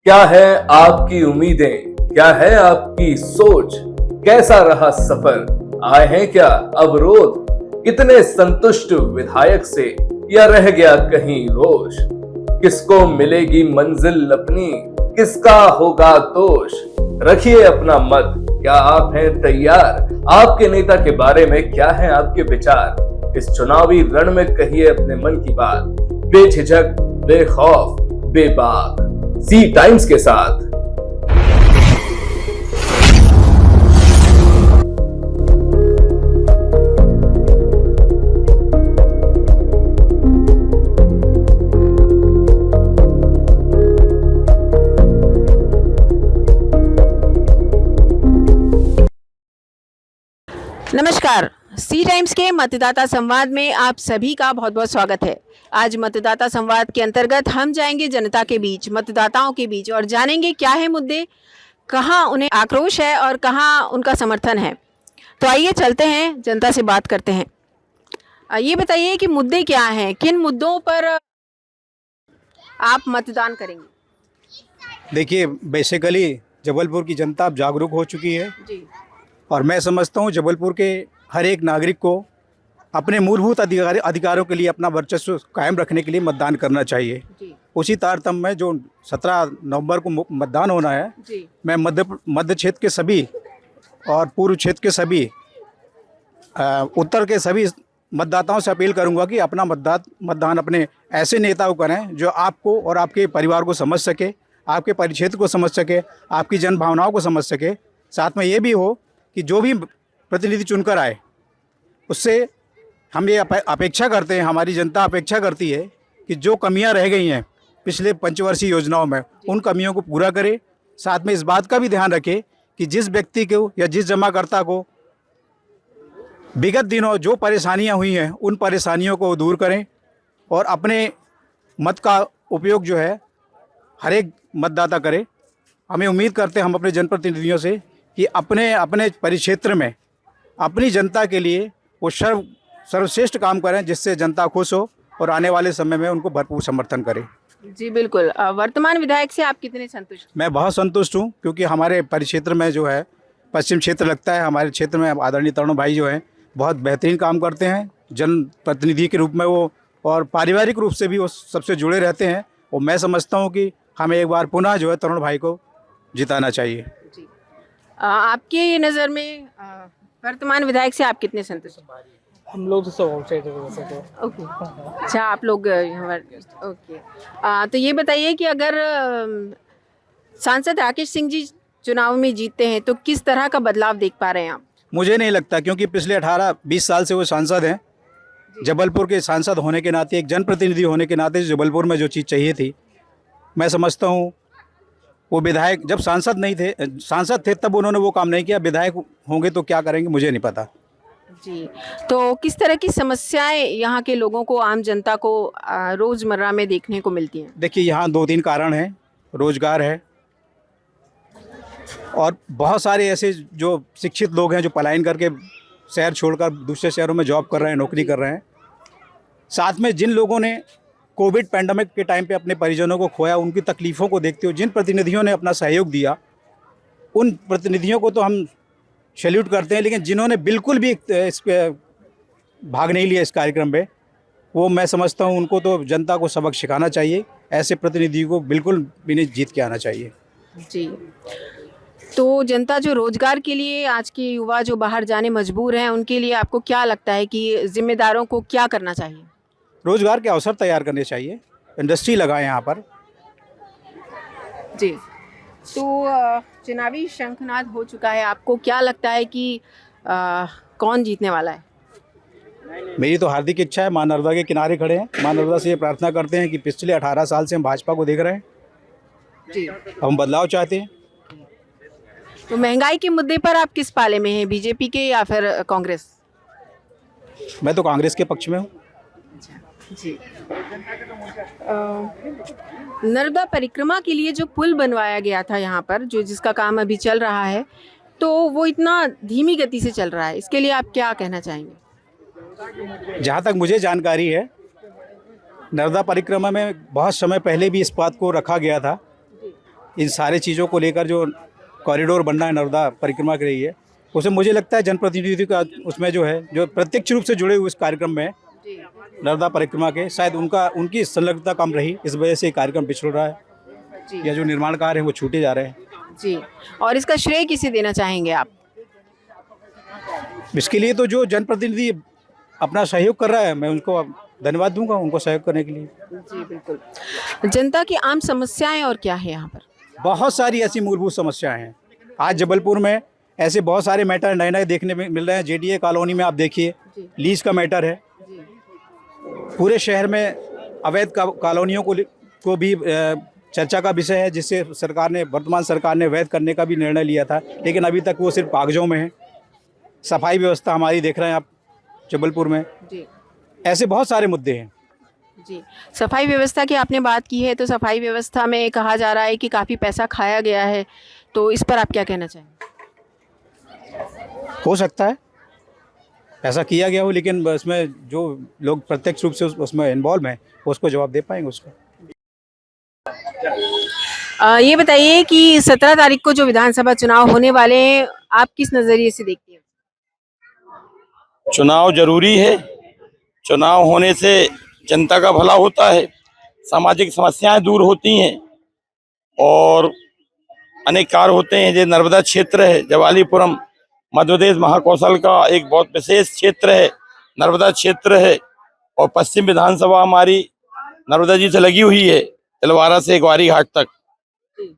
क्या है आपकी उम्मीदें, क्या है आपकी सोच, कैसा रहा सफर, आए हैं क्या अवरोध, कितने संतुष्ट विधायक से या रह गया कहीं रोष, किसको मिलेगी मंजिल अपनी, किसका होगा दोष, रखिए अपना मत, क्या आप हैं तैयार, आपके नेता के बारे में क्या है आपके विचार, इस चुनावी रण में कहिए अपने मन की बात, बेझिझक, बेखौफ, बेबाक, सी टाइम्स के साथ। नमस्कार। सी टाइम्स के मतदाता संवाद में आप सभी का बहुत बहुत स्वागत है। आज मतदाता संवाद के अंतर्गत हम जाएंगे जनता के बीच, मतदाताओं के बीच और जानेंगे क्या है मुद्दे, कहाँ उन्हें आक्रोश है और कहाँ उनका समर्थन है। तो आइए चलते हैं, जनता से बात करते हैं। ये बताइए कि मुद्दे क्या हैं, किन मुद्दों पर आप मतदान करेंगे? देखिए, बेसिकली जबलपुर की जनता अब जागरूक हो चुकी है जी। और मैं समझता हूँ जबलपुर के हर एक नागरिक को अपने मूलभूत अधिकारों के लिए अपना वर्चस्व कायम रखने के लिए मतदान करना चाहिए। जी। उसी तारतम्य में जो 17 नवंबर को मतदान होना है, जी। मैं मध्य क्षेत्र के सभी और पूर्व क्षेत्र के सभी, उत्तर के सभी मतदाताओं से अपील करूंगा कि अपना मतदान अपने ऐसे नेता को करें जो आपको और आपके परिवार को समझ सके, आपके परिक्षेत्र को समझ सके, आपकी जन भावनाओं को समझ सके। साथ में ये भी हो कि जो भी प्रतिनिधि चुनकर आए उससे हम ये अपेक्षा करते हैं, हमारी जनता अपेक्षा करती है कि जो कमियां रह गई हैं पिछले पंचवर्षीय योजनाओं में, उन कमियों को पूरा करे। साथ में इस बात का भी ध्यान रखे कि जिस व्यक्ति को या जिस जमाकर्ता को विगत दिनों जो परेशानियां हुई हैं उन परेशानियों को दूर करें और अपने मत का उपयोग जो है हर एक मतदाता करे। हमें उम्मीद करते हैं हम अपने जनप्रतिनिधियों से कि अपने अपने परिक्षेत्र में अपनी जनता के लिए वो सर्वश्रेष्ठ काम करें जिससे जनता खुश हो और आने वाले समय में उनको भरपूर समर्थन करें। जी बिल्कुल। वर्तमान विधायक से आप कितने संतुष्ट? मैं बहुत संतुष्ट हूँ क्योंकि हमारे परिक्षेत्र में जो है पश्चिम क्षेत्र लगता है, हमारे क्षेत्र में आदरणीय तरुण भाई जो हैं बहुत बेहतरीन काम करते हैं। जनप्रतिनिधि के रूप में वो और पारिवारिक रूप से भी वो सबसे जुड़े रहते हैं और मैं समझता हूँ कि हमें एक बार पुनः जो है तरुण भाई को जिताना चाहिए। जी। आपके नज़र में वर्तमान विधायक से आप कितने संतुष्ट? हम लोग तो सब आउटसाइडर वैसे तो। ओके। अच्छा, आप लोग ओके। तो ये बताइए कि अगर सांसद राकेश सिंह जी चुनाव में जीतते हैं तो किस तरह का बदलाव देख पा रहे हैं आप? मुझे नहीं लगता, क्योंकि पिछले 18-20 साल से वो सांसद हैं। जबलपुर के सांसद होने के नाते, एक जनप्रतिनिधि होने के नाते जबलपुर में जो चीज़ चाहिए थी, मैं समझता हूँ वो विधायक जब सांसद थे तब उन्होंने वो काम नहीं किया। विधायक होंगे तो क्या करेंगे मुझे नहीं पता। जी। तो किस तरह की समस्याएं यहाँ के लोगों को, आम जनता को रोज़मर्रा में देखने को मिलती हैं? देखिए, यहाँ 2-3 कारण हैं। रोजगार है और बहुत सारे ऐसे जो शिक्षित लोग हैं जो पलायन करके शहर छोड़कर दूसरे शहरों में जॉब कर रहे हैं, नौकरी कर रहे हैं। साथ में जिन लोगों ने कोविड पैंडेमिक के टाइम पे अपने परिजनों को खोया, उनकी तकलीफ़ों को देखते हुए जिन प्रतिनिधियों ने अपना सहयोग दिया, उन प्रतिनिधियों को तो हम सैल्यूट करते हैं। लेकिन जिन्होंने बिल्कुल भी इस पे भाग नहीं लिया इस कार्यक्रम में, वो मैं समझता हूँ उनको तो जनता को सबक सिखाना चाहिए। ऐसे प्रतिनिधि को बिल्कुल भी नहीं जीत के आना चाहिए। जी। तो जनता जो रोजगार के लिए, आज के युवा जो बाहर जाने मजबूर हैं, उनके लिए आपको क्या लगता है कि जिम्मेदारों को क्या करना चाहिए? रोजगार के अवसर तैयार करने चाहिए, इंडस्ट्री लगाएं यहाँ पर। जी। तो चुनावी शंखनाद हो चुका है, आपको क्या लगता है कि कौन जीतने वाला है? मेरी तो हार्दिक इच्छा है, माँ नर्मदा के किनारे खड़े हैं, माँ नर्मदा से ये प्रार्थना करते हैं कि पिछले 18 साल से हम भाजपा को देख रहे हैं, जी। हम बदलाव चाहते हैं। तो महंगाई के मुद्दे पर आप किस पाले में हैं, बीजेपी के या फिर कांग्रेस? मैं तो कांग्रेस के पक्ष में हूँ। जी। नर्मदा परिक्रमा के लिए जो पुल बनवाया गया था यहाँ पर, जिसका काम अभी चल रहा है, तो वो इतना धीमी गति से चल रहा है, इसके लिए आप क्या कहना चाहेंगे? जहाँ तक मुझे जानकारी है, नर्मदा परिक्रमा में बहुत समय पहले भी इस बात को रखा गया था इन सारे चीज़ों को लेकर जो कॉरिडोर बनना है नर्मदा परिक्रमा के लिए, उसे मुझे लगता है जनप्रतिनिधि का उसमें जो है, जो प्रत्यक्ष रूप से जुड़े हुए इस कार्यक्रम में नर्मदा परिक्रमा के, शायद उनकी संलग्नता कम रही, इस वजह से ये कार्यक्रम पिछड़ रहा है या जो निर्माण कार्य हैं वो छूटे जा रहे हैं। जी, और इसका श्रेय किसे देना चाहेंगे आप? इसके लिए तो जो जनप्रतिनिधि अपना सहयोग कर रहा है, मैं उनको धन्यवाद दूंगा, उनको सहयोग करने के लिए। जी बिल्कुल। जनता की आम समस्याएं और क्या है यहाँ पर? बहुत सारी ऐसी मूलभूत समस्याएं हैं। आज जबलपुर में ऐसे बहुत सारे मैटर नए नए देखने में मिल रहे हैं। जेडीए कॉलोनी में आप देखिए, लीज का मैटर है। पूरे शहर में अवैध कॉलोनियों को भी चर्चा का विषय है, जिससे वर्तमान सरकार ने वैध करने का भी निर्णय लिया था, लेकिन अभी तक वो सिर्फ कागजों में है। सफाई व्यवस्था हमारी देख रहे हैं आप जबलपुर में, ऐसे बहुत सारे मुद्दे हैं। जी, सफाई व्यवस्था की आपने बात की है, तो सफाई व्यवस्था में कहा जा रहा है कि काफ़ी पैसा खाया गया है, तो इस पर आप क्या कहना चाहेंगे? हो सकता है ऐसा किया गया हो, लेकिन उसमें जो लोग प्रत्यक्ष रूप से उसमें इन्वॉल्व हैं वो उसको जवाब दे पाएंगे उसका। ये बताइए कि 17 तारीख को जो विधानसभा चुनाव होने वाले हैं, आप किस नज़रिए से देखते हैं? चुनाव जरूरी है। चुनाव होने से जनता का भला होता है, सामाजिक समस्याएं दूर होती हैं और अनेक कार्य होते हैं। जो नर्मदा क्षेत्र है, जवालीपुरम मध्य प्रदेश महाकौशल का एक बहुत विशेष क्षेत्र है, नर्मदा क्षेत्र है। और पश्चिम विधानसभा हमारी नर्मदा जी से लगी हुई है, तिलवारा से ग्वारी घाट तक।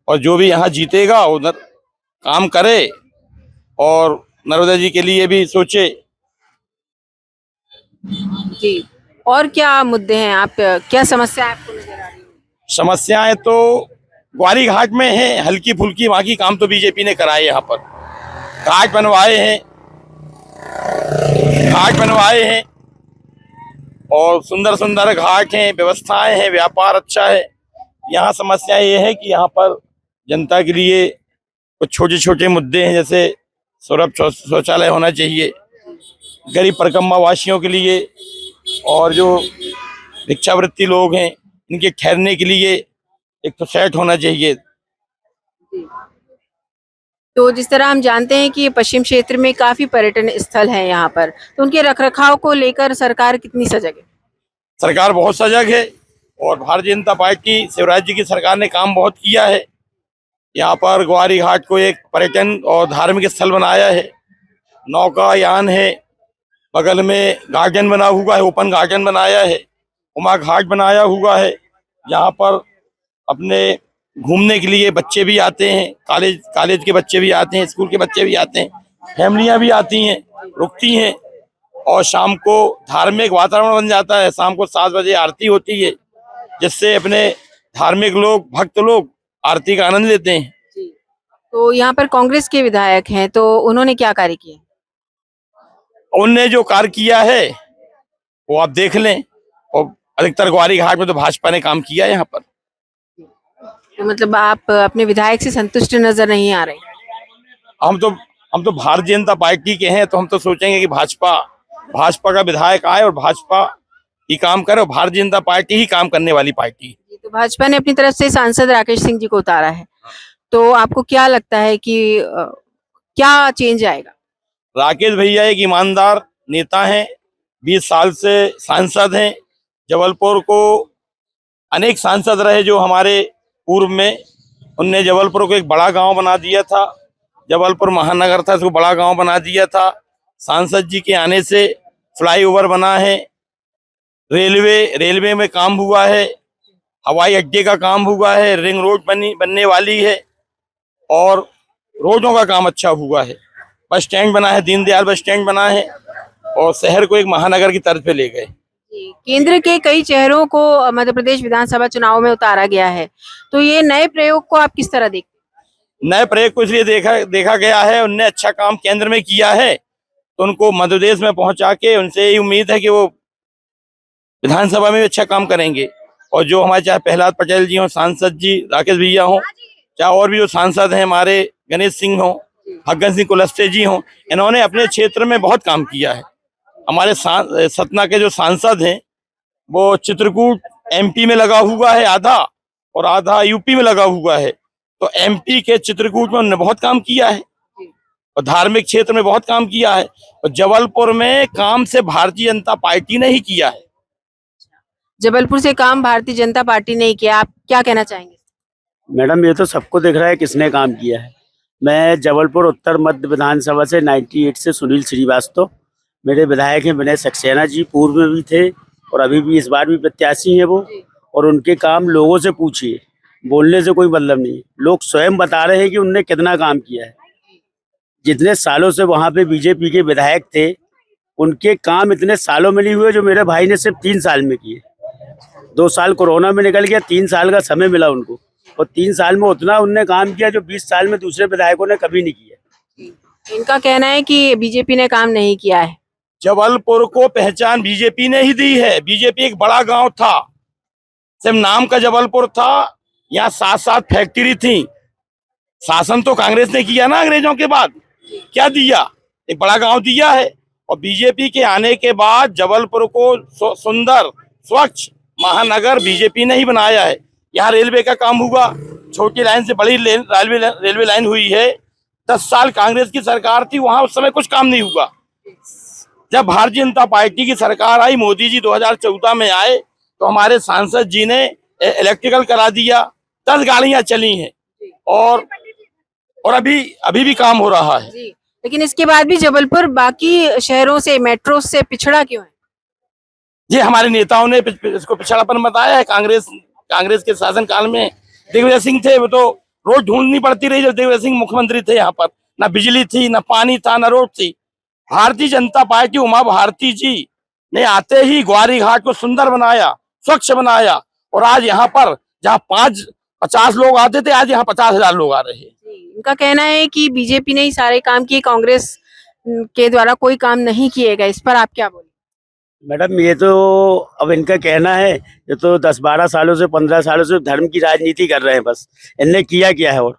और जो भी यहाँ जीतेगा उधर काम करे और नर्मदा जी के लिए भी सोचे। जी, और क्या मुद्दे हैं, आप क्या समस्या आपको नजर आ रही है? समस्याएं तो ग्वारी घाट में हैं, हल्की फुल्की, बाकी काम तो बीजेपी ने कराए। यहाँ पर घाट बनवाए हैं और सुंदर सुंदर घाट हैं, व्यवस्थाएं हैं, व्यापार अच्छा है। यहाँ समस्या ये है कि यहाँ पर जनता के लिए कुछ छोटे छोटे मुद्दे हैं, जैसे सुलभ शौचालय होना चाहिए गरीब परिक्रमा वासियों के लिए, और जो भिक्षावृत्ति लोग हैं इनके ठहरने के लिए एक तो सेट होना चाहिए। तो जिस तरह हम जानते हैं कि पश्चिम क्षेत्र में काफी पर्यटन स्थल हैं यहाँ पर, तो उनके रखरखाव को लेकर सरकार कितनी सजग है? सरकार बहुत सजग है और भारतीय जनता पार्टी शिवराज जी की सरकार ने काम बहुत किया है। यहाँ पर ग्वारी घाट को एक पर्यटन और धार्मिक स्थल बनाया है, नौकायान है, बगल में गार्डन बना हुआ है, ओपन गार्डन बनाया है, उमा घाट बनाया हुआ है, जहाँ पर अपने घूमने के लिए बच्चे भी आते हैं, कॉलेज के बच्चे भी आते हैं, स्कूल के बच्चे भी आते हैं, फैमिलियाँ भी आती हैं, रुकती हैं। और शाम को धार्मिक वातावरण बन जाता है। शाम को 7 बजे आरती होती है, जिससे अपने धार्मिक लोग, भक्त लोग आरती का आनंद लेते हैं। तो यहाँ पर कांग्रेस के विधायक हैं, तो उन्होंने क्या कार्य किया? उनने जो कार्य किया है वो आप देख लें, और अधिकतर ग्वारी घाट में तो भाजपा ने काम किया है यहाँ पर। तो मतलब आप अपने विधायक से संतुष्ट नजर नहीं आ रहे? हम तो भारतीय जनता पार्टी के हैं, तो हम तो सोचेंगे कि भाजपा का विधायक आए और भाजपा ही काम करे, और भारतीय जनता पार्टी ही काम करने वाली पार्टी। तो भाजपा ने अपनी तरफ से सांसद राकेश सिंह जी को उतारा है, तो आपको क्या लगता है कि क्या चेंज आएगा? राकेश भैया एक ईमानदार नेता हैं, 20 साल से सांसद हैं। जबलपुर को अनेक सांसद रहे जो हमारे पूर्व में, उनने जबलपुर को एक बड़ा गांव बना दिया था। जबलपुर महानगर था, इसको बड़ा गांव बना दिया था। सांसद जी के आने से फ्लाईओवर बना है, रेलवे में काम हुआ है, हवाई अड्डे का काम हुआ है, रिंग रोड बनने वाली है और रोडों का काम अच्छा हुआ है। बस स्टैंड बना है, दीनदयाल बस स्टैंड बना है, और शहर को एक महानगर की तरफ पे ले गए। केंद्र के कई चेहरों को मध्य प्रदेश विधानसभा चुनाव में उतारा गया है, तो ये नए प्रयोग को आप किस तरह देखते हैं? नए प्रयोग को इसलिए देखा गया है, उनने अच्छा काम केंद्र में किया है, तो उनको मध्य प्रदेश में पहुंचा के उनसे यही उम्मीद है कि वो विधानसभा में भी अच्छा काम करेंगे। और जो हमारे चाहे प्रहलाद पटेल जी हों, सांसद जी राकेश भैया हों, चाहे और भी जो सांसद हैं हमारे गणेश सिंह हों, फग्गन सिंह कुलस्ते जी हों, इन्होंने अपने क्षेत्र में बहुत काम किया है। हमारे सतना के जो सांसद हैं वो चित्रकूट MP में लगा हुआ है आधा, और आधा UP में लगा हुआ है, तो एमपी के चित्रकूट में उन्होंने बहुत काम किया है और धार्मिक क्षेत्र में बहुत काम किया है, और जबलपुर में काम से भारतीय जनता पार्टी ने ही किया है। जबलपुर से काम भारतीय जनता पार्टी ने ही किया, आप क्या कहना चाहेंगे? मैडम ये तो सबको दिख रहा है किसने काम किया है। मैं जबलपुर उत्तर मध्य विधानसभा से 98 से सुनील श्रीवास्तव, मेरे विधायक हैं विनय सक्सेना जी, पूर्व में भी थे और अभी भी इस बार भी प्रत्याशी हैं वो, और उनके काम लोगों से पूछिए, बोलने से कोई मतलब नहीं। लोग स्वयं बता रहे हैं कि उनने कितना काम किया है। जितने सालों से वहाँ पे बीजेपी के विधायक थे उनके काम इतने सालों में नहीं हुए जो मेरे भाई ने सिर्फ 3 साल में किए। 2 साल कोरोना में निकल गया, 3 साल का समय मिला उनको, और 3 साल में उतना उनने काम किया जो 20 साल में दूसरे विधायकों ने कभी नहीं किया। इनका कहना है कि बीजेपी ने काम नहीं किया है। जबलपुर को पहचान बीजेपी ने ही दी है। बीजेपी एक बड़ा गांव था, सिर्फ नाम का जबलपुर था, यहाँ 7-7 फैक्ट्री थी। शासन तो कांग्रेस ने किया ना अंग्रेजों के बाद, क्या दिया? एक बड़ा गांव दिया है। और बीजेपी के आने के बाद जबलपुर को सुंदर स्वच्छ महानगर बीजेपी ने ही बनाया है। यहाँ रेलवे का काम हुआ, छोटी लाइन से बड़ी रेलवे लाइन हुई है। 10 साल कांग्रेस की सरकार थी, वहां उस समय कुछ काम नहीं हुआ। जब भारतीय जनता पार्टी की सरकार आई, मोदी जी 2014 में आए, तो हमारे सांसद जी ने इलेक्ट्रिकल करा दिया, 10 गाड़ियां चली हैं, और अभी भी काम हो रहा है। लेकिन इसके बाद भी जबलपुर बाकी शहरों से, मेट्रो से पिछड़ा क्यों है? ये हमारे नेताओं ने इसको पिछड़ापन बताया है। कांग्रेस के शासनकाल में दिग्विजय सिंह थे, वो तो रोड ढूंढनी पड़ती रही जब दिग्विजय सिंह मुख्यमंत्री थे। यहाँ पर ना बिजली थी, ना पानी था, ना रोड थी। भारतीय जनता पार्टी उमा भारती जी ने आते ही ग्वारी घाट को सुंदर बनाया, स्वच्छ बनाया, और आज यहाँ पर जहाँ 50 लोग आते थे, आज यहाँ 50,000 लोग आ रहे हैं। इनका कहना है कि बीजेपी ने ही सारे काम किए, कांग्रेस के द्वारा कोई काम नहीं किए गए। इस पर आप क्या बोले? मैडम ये तो अब इनका कहना है, ये तो 10-12 सालों से 15 सालों से धर्म की राजनीति कर रहे हैं बस। इनने किया क्या है? और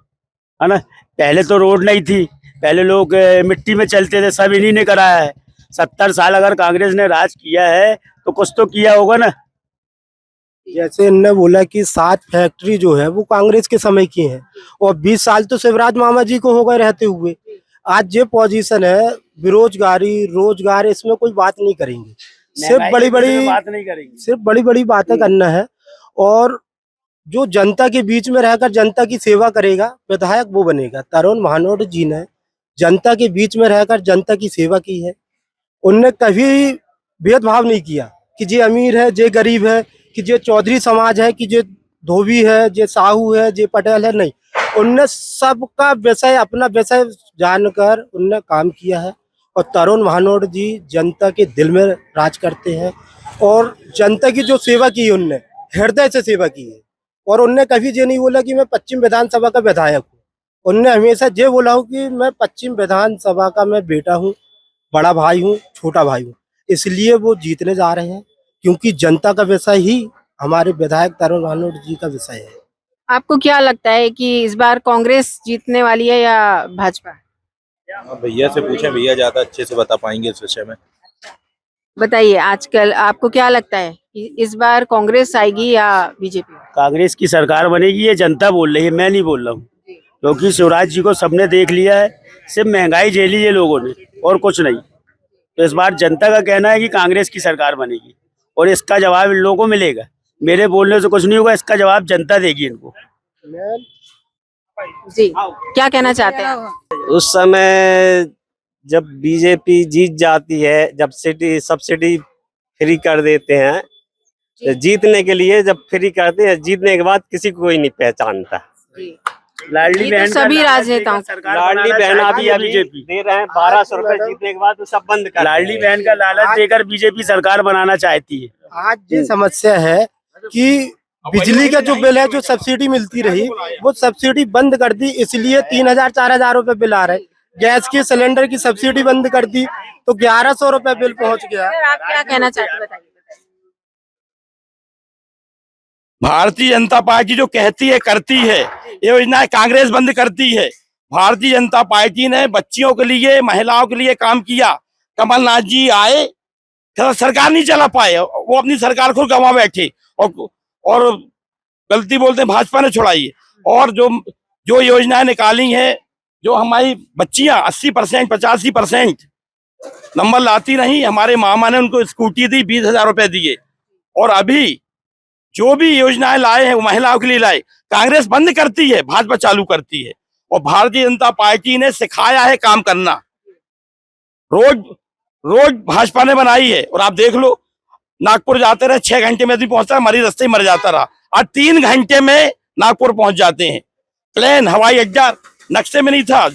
है ना, पहले तो रोड नहीं थी, पहले लोग मिट्टी में चलते थे, सब इन्हीं ने कराया है। 70 साल अगर कांग्रेस ने राज किया है तो कुछ तो किया होगा ना। जैसे इनने बोला कि 7 फैक्ट्री जो है वो कांग्रेस के समय की है, और 20 साल तो शिवराज मामा जी को हो गए रहते हुए। आज ये पोजीशन है, बेरोजगारी, रोजगार, इसमें कोई बात नहीं करेंगे, सिर्फ बड़ी बड़ी बातें करना है। और जो जनता के बीच में रहकर जनता की सेवा करेगा, विधायक वो बनेगा। तरुण भानोट जी ने जनता के बीच में रहकर जनता की सेवा की है। उनने कभी भेदभाव नहीं किया कि जे अमीर है, जे गरीब है, कि जे चौधरी समाज है, कि जे धोबी है, जे साहू है, जे पटेल है, नहीं। उनने सबका विषय, अपना विषय जानकर उनने काम किया है। और तरुण भानोट जी जनता के दिल में राज करते हैं, और जनता की जो सेवा की है उनने हृदय से सेवा की है। और उनने कभी ये नहीं बोला कि मैं पश्चिम विधानसभा का विधायक हूँ। उनने हमेशा ये बोला हूँ कि मैं पश्चिम विधानसभा का मैं बेटा हूँ, बड़ा भाई हूँ, छोटा भाई हूँ। इसलिए वो जीतने जा रहे हैं, क्योंकि जनता का विषय ही हमारे विधायक तरुण भानोट जी का विषय है। आपको क्या लगता है कि इस बार कांग्रेस जीतने वाली है या भाजपा? भैया से पूछें, भैया ज्यादा अच्छे से बता पाएंगे इस विषय में। बताइए, आजकल आपको क्या लगता है कि इस बार कांग्रेस आएगी या बीजेपी? कांग्रेस की सरकार बनेगी, ये जनता बोल रही है, मैं नहीं बोल रहा हूँ। क्योंकि शिवराज जी को सबने देख लिया है, सिर्फ महंगाई झेली है लोगों ने और कुछ नहीं। तो इस बार जनता का कहना है कि कांग्रेस की सरकार बनेगी, और इसका जवाब इन लोगों को मिलेगा। मेरे बोलने से कुछ नहीं होगा, इसका जवाब जनता देगी इनको। जी, क्या कहना चाहते हैं? उस समय जब बीजेपी जीत जाती है, जब सब्सिडी फ्री कर देते हैं, तो जीतने के लिए जब फ्री करते हैं, जीतने के बाद किसी को कोई नहीं पहचानता। लाडली बहन सभी राजनेताओं, लाडली बहन अभी दे रहे हैं 1200 रुपए, जीतने के बाद तो सब बंद कर। लाडली बहन का लालच देकर बीजेपी सरकार बनाना चाहती है। आज ये समस्या है कि बिजली का जो बिल है, जो सब्सिडी मिलती रही, वो सब्सिडी बंद कर दी। इसलिए 3000-4000 रुपए बिल आ रहे। गैस के सिलेंडर की सब्सिडी बंद कर दी तो 1100 रुपए बिल पहुंच गया। आप क्या कहना चाहते हैं, बताइए। भारतीय जनता पार्टी जो कहती है करती है, ये योजना कांग्रेस बंद करती है। भारतीय जनता पार्टी ने बच्चियों के लिए, महिलाओं के लिए काम किया। कमलनाथ जी आए, सरकार नहीं चला पाए, वो अपनी सरकार खुद गंवा बैठे, और गलती बोलते हैं भाजपा ने छुड़ाई। और जो जो योजनाएं निकाली हैं, जो हमारी बच्चियां 80% 85% नंबर लाती रही, हमारे मामा ने उनको स्कूटी दी, 20,000 रुपए दिए। और अभी जो भी योजनाएं लाए हैं वो महिलाओं के लिए लाए। कांग्रेस बंद करती है, भाजपा चालू करती है। और भारतीय जनता पार्टी ने सिखाया है काम करना, रोड भाजपा ने बनाई है। और आप देख लो, नागपुर जाते रहे 6 घंटे में भी पहुंचता, मरीज रास्ते मर जाता रहा, आज 3 घंटे में नागपुर पहुंच जाते हैं। प्लेन हवाई अड्डा नक्शे में नहीं था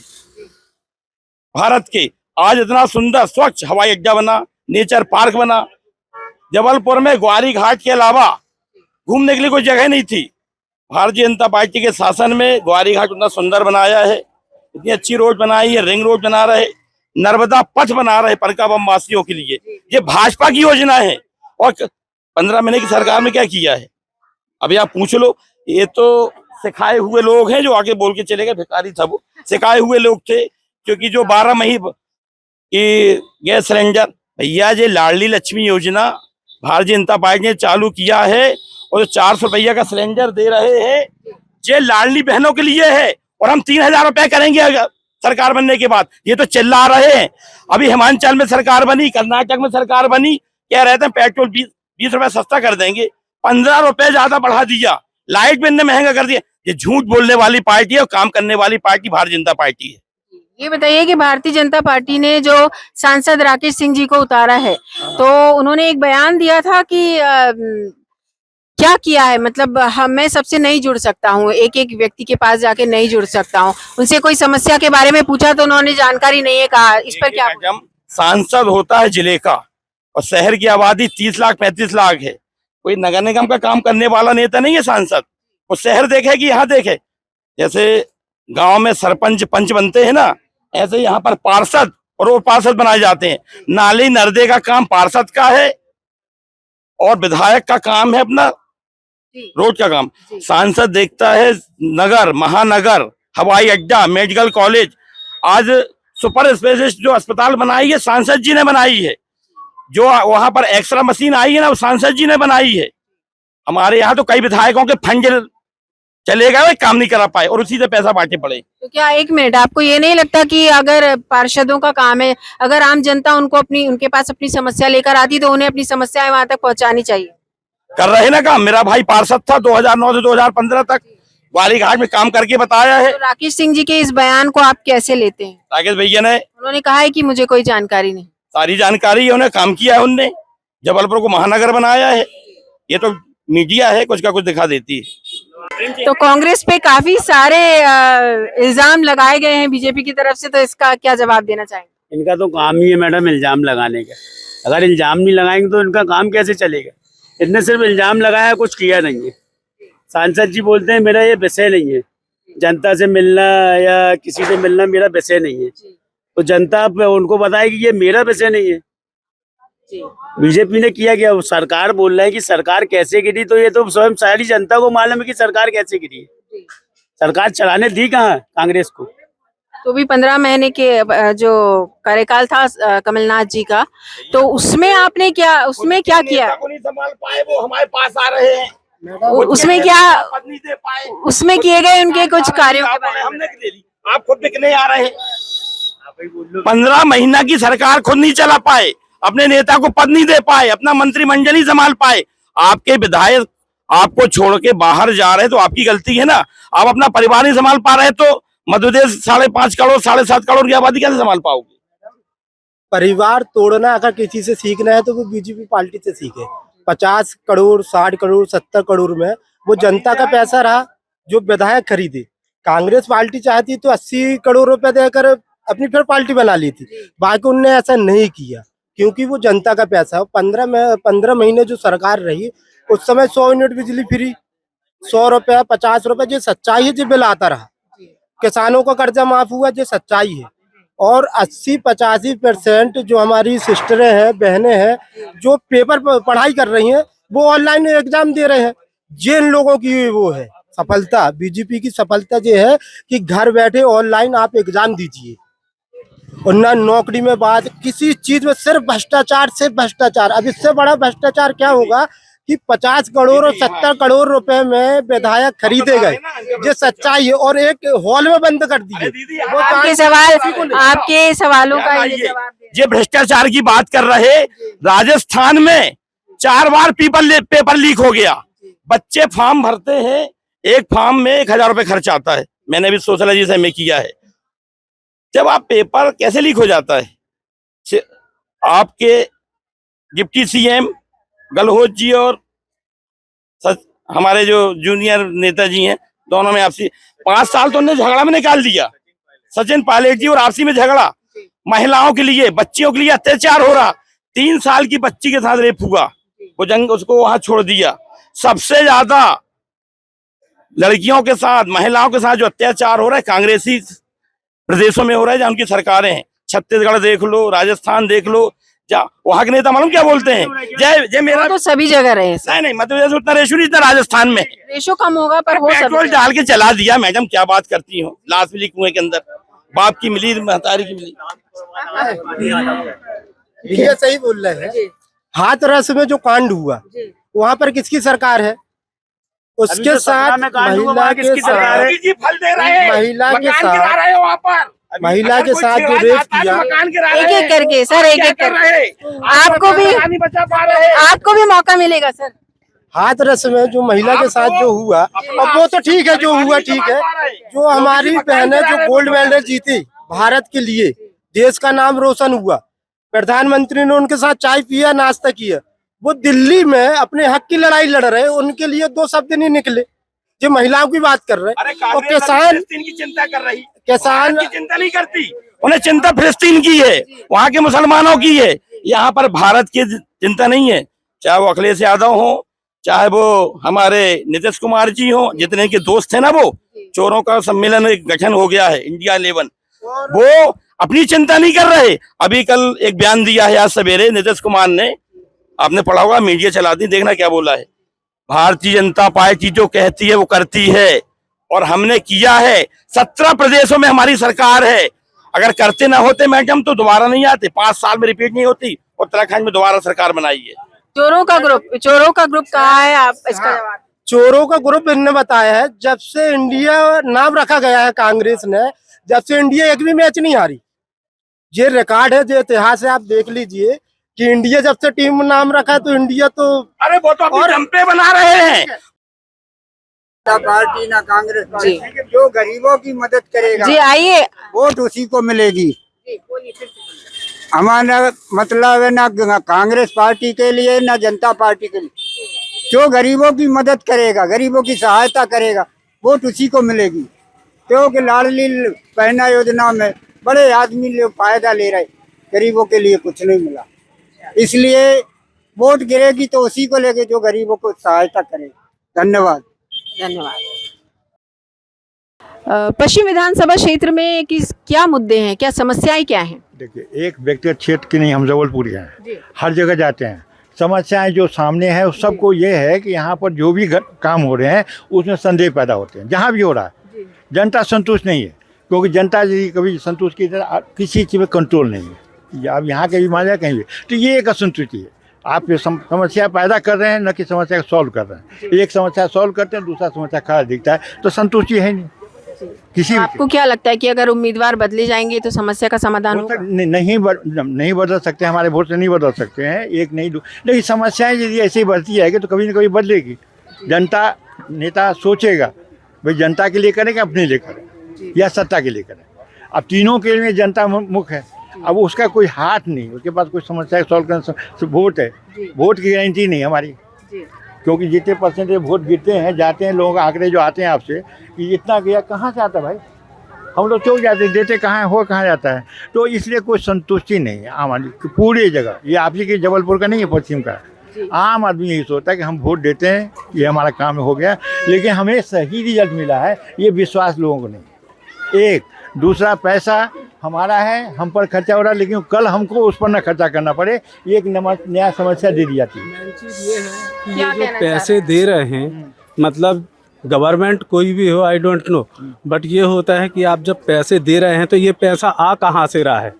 भारत के, आज इतना सुंदर स्वच्छ हवाई अड्डा बना, नेचर पार्क बना। जबलपुर में ग्वारी घाट के अलावा घूमने के लिए कोई जगह नहीं थी। भारतीय जनता पार्टी के शासन में ग्वारी घाट उतना सुंदर बनाया है, इतनी अच्छी रोड बनाई है, रिंग रोड बना रहे, नर्मदा पथ बना रहे परकाबम वासियों के लिए। ये भाजपा की योजना है। और 15 महीने की सरकार में क्या किया है अभी आप पूछ लो। ये तो सिखाए हुए लोग हैं जो आगे बोल के चले गए, भिखारी था वो, सिखाए हुए लोग थे। क्योंकि जो 12 महीने की गैस सिलेंडर, भैया ये लाडली लक्ष्मी योजना भारतीय जनता पार्टी ने चालू किया है। और जो 400 रुपया का सिलेंडर दे रहे हैं, ये लाडली बहनों के लिए है। और हम 3,000 रुपए करेंगे अगर सरकार बनने के बाद। ये तो चिल्ला रहे हैं। अभी हिमाचल में सरकार बनी, कर्नाटक में सरकार बनी, कह रहे थे पेट्रोल 20 रुपए सस्ता कर देंगे, 15 रुपए ज्यादा बढ़ा दिया, लाइट बिल ने महंगा कर दिया। ये झूठ बोलने वाली पार्टी है और काम करने वाली पार्टी भारतीय जनता पार्टी है। ये बताइए कि भारतीय जनता पार्टी ने जो सांसद राकेश सिंह जी को उतारा है, तो उन्होंने एक बयान दिया था कि क्या किया है, मतलब मैं सबसे नहीं जुड़ सकता हूँ, एक एक व्यक्ति के पास जाके नहीं जुड़ सकता हूँ। उनसे कोई समस्या के बारे में पूछा तो उन्होंने जानकारी नहीं है कहा। इस पर क्या? जब सांसद होता है जिले का और शहर की आबादी 30 लाख 35 लाख है, कोई नगर निगम का काम करने वाला नेता नहीं है सांसद। वो शहर देखे कि यहाँ देखे। जैसे गांव में सरपंच पंच बनते हैं ना, ऐसे यहाँ पर पार्षद और वो पार्षद बनाए जाते हैं। नाली नर्दे का काम पार्षद का है और विधायक का काम है अपना रोड का काम। सांसद देखता है नगर, महानगर, हवाई अड्डा, मेडिकल कॉलेज। आज सुपर स्पेशलिस्ट जो अस्पताल बनाई है सांसद जी ने बनाई है। जो वहां पर एक्सरा मशीन आई है ना, वो सांसद जी ने बनाई है। हमारे यहाँ तो कई विधायकों के फंड चले गए, काम नहीं करा पाए और उसी से पैसा बांटे पड़े। तो क्या, एक मिनट, आपको ये नहीं लगता कि अगर पार्षदों का काम है, अगर आम जनता उनके पास अपनी समस्या लेकर आती तो उन्हें अपनी समस्याएं वहां तक पहुंचानी चाहिए? कर रहे ना काम। मेरा भाई पार्षद था 2009 से 2015 तक, ग्वारी घाट में काम करके बताया है। तो राकेश सिंह जी के इस बयान को आप कैसे लेते हैं? राकेश भैया ने, उन्होंने कहा है कि मुझे कोई जानकारी नहीं। सारी जानकारी है, उन्हें काम किया है, उनने जबलपुर को महानगर बनाया है। ये तो मीडिया है, कुछ का कुछ दिखा देती है। तो कांग्रेस पे काफी सारे इल्जाम लगाए गए हैं बीजेपी की तरफ से, तो इसका क्या जवाब देना चाहेंगे? इनका तो काम ही है मैडम इल्जाम लगाने का। अगर इल्जाम नहीं लगाएंगे तो इनका काम कैसे चलेगा? इतने सिर्फ इल्जाम लगाया, कुछ किया नहीं है। सांसद जी बोलते हैं मेरा ये विषय नहीं है, जनता से मिलना या किसी से मिलना मेरा विषय नहीं है। तो जनता उनको बताए कि ये मेरा विषय नहीं है। बीजेपी ने किया क्या? सरकार बोल रहे हैं कि सरकार कैसे गिरी, तो ये तो स्वयं सारी जनता को मालूम है कि सरकार कैसे गिरी है। सरकार चलाने दी कहाँ कांग्रेस को? तो भी 15 महीने के जो कार्यकाल था कमलनाथ जी का, तो उसमें आपने क्या, उसमें क्या किया? को नहीं संभाल पाए, वो हमारे पास आ रहे हैं। उसमें क्या, पद नहीं दे पाए, उसमें किए गए उनके कुछ कार्यों के बारे में? हमने ले ली। आप खुद बिकने आ रहे हैं। 15 महीना की सरकार खुद नहीं चला पाए, अपने नेता को पद नहीं दे पाए, अपना मंत्रिमंडल नहीं संभाल पाए। आपके विधायक आपको छोड़ के बाहर जा रहे हैं तो आपकी गलती है ना। आप अपना परिवार नहीं संभाल पा रहे तो मध्य प्रदेश 5.5 करोड़ 7.5 करोड़ की आबादी कैसे संभाल पाओगे? परिवार तोड़ना अगर किसी से सीखना है तो वो बीजेपी पार्टी से सीखे। 50 करोड़ 60 करोड़ 70 करोड़ में वो जनता का पैसा रहा जो विधायक खरीदे। कांग्रेस पार्टी चाहती तो 80 करोड़ रुपए देकर अपनी फिर पार्टी बना ली थी। बाकी उनने ऐसा नहीं किया क्योंकि वो जनता का पैसा। 15 महीने जो सरकार रही उस समय 100 यूनिट बिजली फ्री, 100 रुपया 50 रुपए, जो सच्चाई है जो बिल आता रहा। किसानों का कर्जा माफ हुआ, जो सच्चाई है। और 80-85% जो हमारी सिस्टरें हैं, बहनें हैं, जो पेपर पर पढ़ाई कर रही हैं, वो ऑनलाइन एग्जाम दे रहे हैं। जिन लोगों की वो है सफलता, बीजेपी की सफलता ये है कि घर बैठे ऑनलाइन आप एग्जाम दीजिए और ना नौकरी में बात, किसी चीज में सिर्फ भ्रष्टाचार से भ्रष्टाचार। अब इससे बड़ा भ्रष्टाचार क्या होगा कि 50 करोड़ और 70 करोड़ रुपए में विधायक खरीदे गए, ये सच्चाई है, और एक हॉल में बंद कर दिए। वो आपके सवालों का ये जवाब दें। ये भ्रष्टाचार की बात कर रहे, राजस्थान में 4 बार पेपर लीक हो गया। बच्चे फॉर्म भरते हैं, एक फॉर्म में 1000 रुपए खर्च आता है। मैंने भी सोशलॉजी से किया है। जब आप पेपर कैसे लीक हो जाता है? आपके डिप्टी सीएम गहलोत जी और हमारे जो जूनियर नेताजी हैं, दोनों में आपसी 5 साल तो उन्होंने झगड़ा में निकाल दिया। सचिन पायलट जी और आपसी में झगड़ा, महिलाओं के लिए, बच्चियों के लिए अत्याचार हो रहा। 3 साल की बच्ची के साथ रेप हुआ, वो उसको वहां छोड़ दिया। सबसे ज्यादा लड़कियों के साथ, महिलाओं के साथ जो अत्याचार हो रहा है कांग्रेसी प्रदेशों में हो रहा है, जहाँ उनकी सरकारें हैं। छत्तीसगढ़ देख लो, राजस्थान देख लो, जा वहां के नेता मालूम क्या बोलते हैं? जय मेरा तो सभी जगह रहे हैं। नहीं मध्य प्रदेश उतना रेशो नहीं, इतना राजस्थान में रेशो कम होगा, पर हो पेट्रोल डाल के चला दिया। मैडम क्या बात करती हो? लाश मिली कुएं के अंदर, बाप की मिली, महतारी की मिली। ये सही बोल रहे हैं। हाथरस में जो कांड हुआ, वहाँ पर किसकी सरकार है? उसके साथ महिला के साथ, महिला के साथ जो रेप किया, एक एक करके सर, एक एक करके आपको भी मौका मिलेगा सर। हाथरस में जो महिला के साथ जो हुआ, अब वो तो ठीक है, जो हुआ ठीक है। जो हमारी बहनें जो गोल्ड मेडल जीती भारत के लिए, देश का नाम रोशन हुआ, प्रधानमंत्री ने उनके साथ चाय पिया, नाश्ता किया, वो दिल्ली में अपने हक की लड़ाई लड़ रहे, उनके लिए 2 शब्द नहीं निकले। जो महिलाओं की बात कर रहे हैं, और किसान की चिंता कर रही, किसान की चिंता नहीं करती। उन्हें चिंता फिलिस्तीन की है, वहाँ के मुसलमानों की है। यहाँ पर भारत की चिंता नहीं है। चाहे वो अखिलेश यादव हो, चाहे वो हमारे नीतीश कुमार जी हो, जितने के दोस्त थे ना, वो चोरों का सम्मेलन एक गठन हो गया है, इंडिया 11, वो अपनी चिंता नहीं कर रहे। अभी कल एक बयान दिया है आज सवेरे नीतीश कुमार ने, आपने पढ़ा होगा, मीडिया चला दी, देखना क्या बोला है। भारतीय जनता पार्टी जो कहती है वो करती है, और हमने किया है। 17 प्रदेशों में हमारी सरकार है। अगर करते ना होते मैडम तो दोबारा नहीं आते, 5 साल में रिपीट नहीं होती। उत्तराखंड में दोबारा सरकार बनाई है। चोरों का ग्रुप कहाँ है? आप इसका जवाब। चोरों का ग्रुप इन्होंने बताया है, जब से इंडिया नाम रखा गया है कांग्रेस ने, जब से इंडिया एक भी मैच नहीं हारी। ये रिकॉर्ड है, जो इतिहास है, आप देख लीजिए कि इंडिया जब से टीम नाम रखा है, तो इंडिया तो, अरे वो तो और जंपे बना रहे हैं। पार्टी ना कांग्रेस पार्टी, जो गरीबों की मदद करेगा जी, आइए, वोट उसी को मिलेगी। हमारा मतलब है ना कांग्रेस पार्टी के लिए, ना जनता पार्टी के लिए। जो गरीबों की मदद करेगा, गरीबों की सहायता करेगा, वोट उसी को मिलेगी। क्योंकि लाडली बहना योजना में बड़े आदमी लोग फायदा ले रहे, गरीबों के लिए कुछ नहीं मिला। इसलिए वोट गिरेगी तो उसी को लेके जो गरीबों को सहायता करेगा। धन्यवाद। पश्चिम विधानसभा क्षेत्र में क्या मुद्दे हैं, क्या समस्याएं क्या हैं? देखिए, एक व्यक्तिगत क्षेत्र की नहीं, हम जबलपुर हैं, हर जगह जाते हैं। समस्याएं जो सामने है उस सबको ये है कि यहाँ पर जो भी काम हो रहे हैं उसमें संदेह पैदा होते हैं। जहाँ भी हो रहा है जनता संतुष्ट नहीं है, क्योंकि जनता यदि कभी संतुष्ट की तरह किसी चीज़ में कंट्रोल नहीं है। अब यहाँ के भी मान लिया कहीं भी, तो ये एक असंतुष्टि है। आप ये समस्या पैदा कर रहे हैं, न कि समस्या को सॉल्व कर रहे हैं। एक समस्या सॉल्व करते हैं, दूसरा समस्या खड़ा दिखता है, तो संतुष्टि है नहीं किसी। आपको क्या लगता है कि अगर उम्मीदवार बदले जाएंगे तो समस्या का समाधान होगा? नहीं बदल सकते, हमारे वोट से नहीं बदल सकते हैं, एक नहीं दो, लेकिन समस्याएं यदि ऐसे ही बढ़ती जाएगी तो कभी न कभी बदलेगी। जनता नेता सोचेगा भाई जनता के लिए करें कि अपने लिए करें या सत्ता के लिए करें। अब तीनों के लिए जनता मुख है, अब उसका कोई हाथ नहीं, उसके पास कोई समस्या सॉल्व करना। वोट है, वोट की गारंटी नहीं हमारी, क्योंकि जितने परसेंटेज वोट गिरते हैं, जाते हैं लोग, आंकड़े जो आते हैं आपसे कि इतना गया, कहाँ से आता भाई? हम लोग चौक जाते हैं, देते कहाँ हो, कहाँ जाता है। तो इसलिए कोई संतुष्टि नहीं है आम आदमी पूरी जगह। ये आप ही के जबलपुर का नहीं है, पश्चिम का। आम आदमी यही सोचता है कि हम वोट देते हैं, ये हमारा काम हो गया, लेकिन हमें सही रिजल्ट मिला है, ये विश्वास लोगों को नहीं। एक दूसरा, पैसा हमारा है, हम पर खर्चा हो रहा है, लेकिन कल हमको उस पर ना खर्चा करना पड़े, एक नया समस्या दे दी जाती है। ये जो पैसे दे रहे हैं, मतलब गवर्नमेंट कोई भी हो, आई डोंट नो, बट ये होता है कि आप जब पैसे दे रहे हैं तो ये पैसा आ कहाँ से रहा है?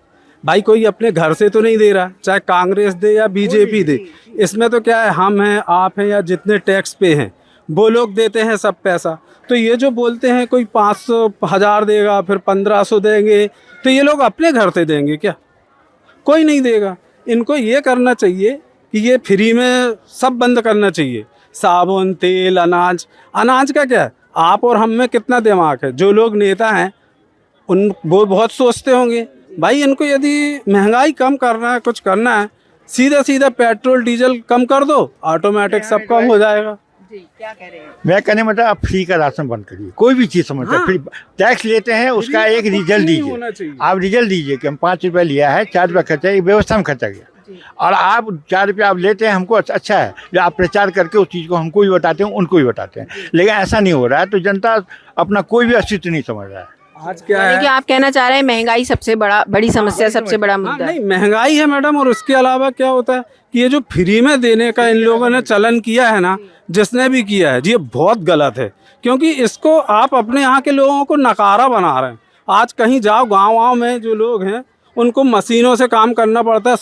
भाई कोई अपने घर से तो नहीं दे रहा, चाहे कांग्रेस दे या बीजेपी दे। इसमें तो क्या है, हम हैं, आप हैं, या जितने टैक्स पे हैं वो लोग देते हैं सब पैसा। तो ये जो बोलते हैं कोई 500 1000 देगा, फिर 1500 देंगे, तो ये लोग अपने घर से देंगे क्या? कोई नहीं देगा। इनको ये करना चाहिए कि ये फ्री में सब बंद करना चाहिए। साबुन, तेल, अनाज। अनाज का क्या है, आप और हम में कितना दिमाग है। जो लोग नेता हैं उन वो बहुत सोचते होंगे। भाई इनको यदि महंगाई कम करना है, कुछ करना है, सीधा सीधा पेट्रोल डीजल कम कर दो, ऑटोमेटिक सब कम हो जाएगा। जी, क्या कह रहे हैं? मैं कहने मतलब आप फ्री का राशन बंद करिए, कोई भी चीज़ समझते हैं। फ्री टैक्स लेते हैं, उसका एक रिजल्ट दीजिए। आप रिजल्ट दीजिए कि हम 5 रुपये लिया है, 4 रुपये खर्चा, ये व्यवस्था में खर्चा गया। और आप 4 रुपये आप लेते हैं, हमको अच्छा है जो आप प्रचार करके उस चीज़ को हमको भी बताते हैं, उनको भी बताते हैं। लेकिन ऐसा नहीं हो रहा है, तो जनता अपना कोई भी अस्तित्व नहीं समझ रहा है। आज क्या यानी है कि आप कहना चाह रहे हैं महंगाई सबसे बड़ी समस्या, सबसे बड़ा मुद्दा है। नहीं, महंगाई है मैडम, और उसके अलावा क्या होता है कि ये जो फ्री में देने का इन लोगों ने चलन किया है ना, जिसने भी किया है, ये बहुत गलत है। क्योंकि इसको आप अपने यहाँ के लोगों को नकारा बना रहे हैं। आज कहीं जाओ, गाँव में जो लोग हैं उनको मशीनों से काम करना पड़ता है।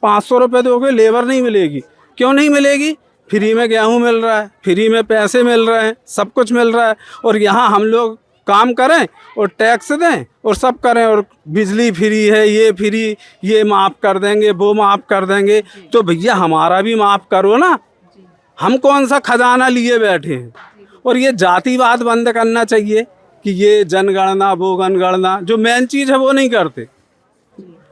500 रुपये दोगे, लेबर नहीं मिलेगी। क्यों नहीं मिलेगी? फ्री में गेहूँ मिल रहा है, फ्री में पैसे मिल रहे हैं, सब कुछ मिल रहा है। और यहाँ हम लोग काम करें और टैक्स दें और सब करें, और बिजली फ्री है, ये फ्री, ये माफ़ कर देंगे, वो माफ़ कर देंगे। तो भैया हमारा भी माफ़ करो ना। हम कौन सा खजाना लिए बैठे हैं? और ये जातिवाद बंद करना चाहिए कि ये जनगणना, वो जनगणना, जो मेन चीज़ है वो नहीं करते।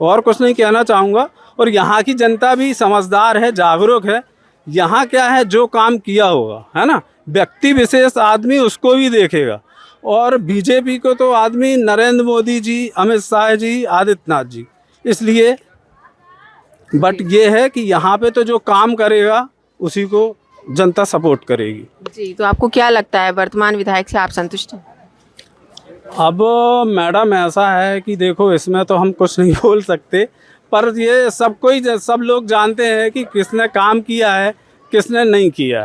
और कुछ नहीं कहना चाहूँगा। और यहाँ की जनता भी समझदार है, जागरूक है। यहाँ क्या है, जो काम किया होगा, है ना, व्यक्ति विशेष आदमी उसको भी देखेगा। और बीजेपी को तो आदमी नरेंद्र मोदी जी, अमित शाह जी, आदित्यनाथ जी, इसलिए। बट ये है कि यहाँ पे तो जो काम करेगा उसी को जनता सपोर्ट करेगी। जी, तो आपको क्या लगता है, वर्तमान विधायक से आप संतुष्ट हैं? अब मैडम ऐसा है कि देखो, इसमें तो हम कुछ नहीं बोल सकते, पर ये सब लोग जानते हैं कि किसने काम किया है, किसने नहीं किया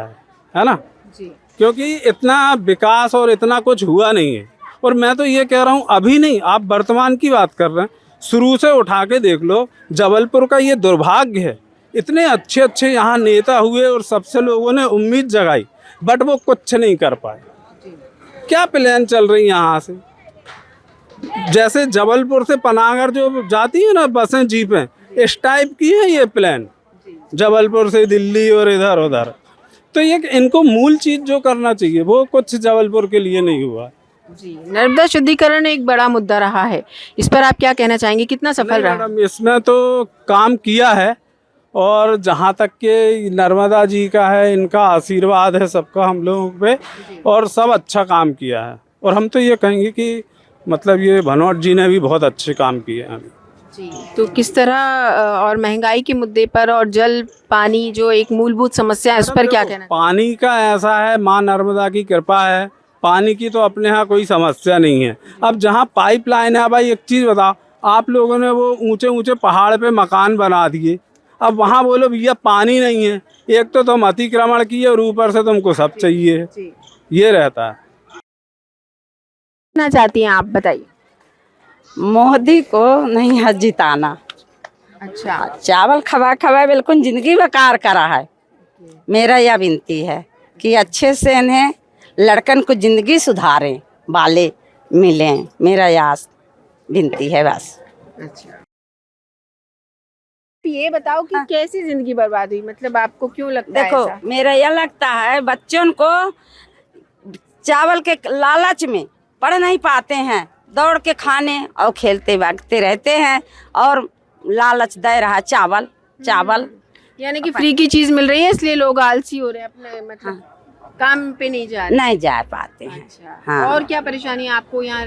है ना। जी, क्योंकि इतना विकास और इतना कुछ हुआ नहीं है। और मैं तो ये कह रहा हूँ, अभी नहीं, आप वर्तमान की बात कर रहे हैं, शुरू से उठा के देख लो। जबलपुर का ये दुर्भाग्य है, इतने अच्छे अच्छे यहाँ नेता हुए और सबसे लोगों ने उम्मीद जगाई, बट वो कुछ नहीं कर पाए। क्या प्लान चल रही यहाँ से? जैसे जबलपुर से पनागढ़ जो जाती है ना बसें, जीपें, इस टाइप की है ये प्लान, जबलपुर से दिल्ली और इधर उधर। तो ये इनको मूल चीज़ जो करना चाहिए वो कुछ जबलपुर के लिए नहीं हुआ। जी, नर्मदा शुद्धिकरण एक बड़ा मुद्दा रहा है, इस पर आप क्या कहना चाहेंगे, कितना सफल रहा? मैडम, इसमें तो काम किया है, और जहाँ तक के नर्मदा जी का है, इनका आशीर्वाद है सबका हम लोगों पे, और सब अच्छा काम किया है। और हम तो ये कहेंगे कि मतलब ये भनोट जी ने भी बहुत अच्छे काम किए हैं। जी, तो किस तरह और महंगाई के मुद्दे पर और जल पानी जो एक मूलभूत समस्या है, उस पर क्या कहना? पानी का ऐसा है, माँ नर्मदा की कृपा है, पानी की तो अपने यहाँ कोई समस्या नहीं है। अब जहाँ पाइपलाइन है, भाई एक चीज़ बताओ, आप लोगों ने वो ऊंचे ऊंचे पहाड़ पे मकान बना दिए, अब वहाँ बोलो भैया पानी नहीं है। एक तो तुम अतिक्रमण किए और ऊपर से तुमको सब चाहिए, ये रहता है। ना चाहती हैं आप, बताइए। मोदी को नहीं है जिताना। अच्छा, चावल खवा खवा बिल्कुल जिंदगी बेकार करा है। मेरा यह विनती है कि अच्छे से इन्हें लड़कन को जिंदगी सुधारें, वाले मिलें, मेरा यह विनती है बस। अच्छा, ये बताओ कि कैसी जिंदगी बर्बाद हुई, मतलब आपको क्यों लगता है देखो ऐसा? मेरा यह लगता है बच्चों को चावल के लालच में पढ़ नहीं पाते हैं, दौड़ के खाने और खेलते भागते रहते हैं, और लालच दे रहा चावल। यानी कि फ्री की चीज मिल रही है इसलिए लोग आलसी हो रहे हैं, अपने मतलब काम पे नहीं जा रहे, नहीं जा पाते हैं। अच्छा, हाँ। और क्या परेशानी है आपको यहाँ?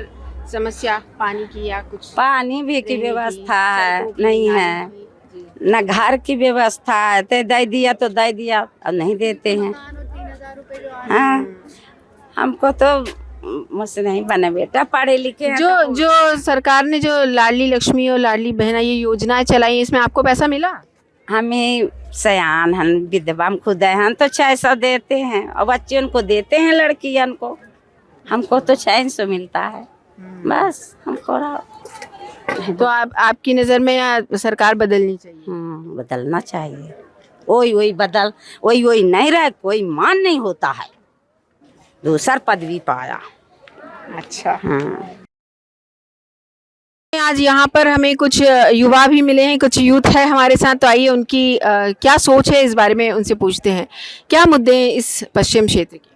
समस्या पानी की या कुछ? पानी भी की व्यवस्था है नहीं है, जी। न घर की व्यवस्था है, तो दे दिया तो दे दिया, और नहीं देते हैं। हाँ, हमको तो मुझसे नहीं बने बेटा, पढ़े लिखे हैं। जो सरकार ने जो लाडली लक्ष्मी और लाडली बहना ये योजनाएं चलाई, इसमें आपको पैसा मिला? हमें सयान हम विधवा खुद हैं तो 600 देते हैं, और बच्चों को देते हैं, लड़कियों को। हमको तो 600 मिलता है, बस हमको तो आपकी नज़र में सरकार बदलनी चाहिए? बदलना चाहिए। वही वही नहीं रहे, कोई मान नहीं होता है, दूसर पदवी पाया। अच्छा। आज यहाँ पर हमें कुछ युवा भी मिले हैं, कुछ यूथ है हमारे साथ, तो आइए उनकी क्या सोच है इस बारे में उनसे पूछते हैं। क्या मुद्दे हैं इस पश्चिम क्षेत्र के?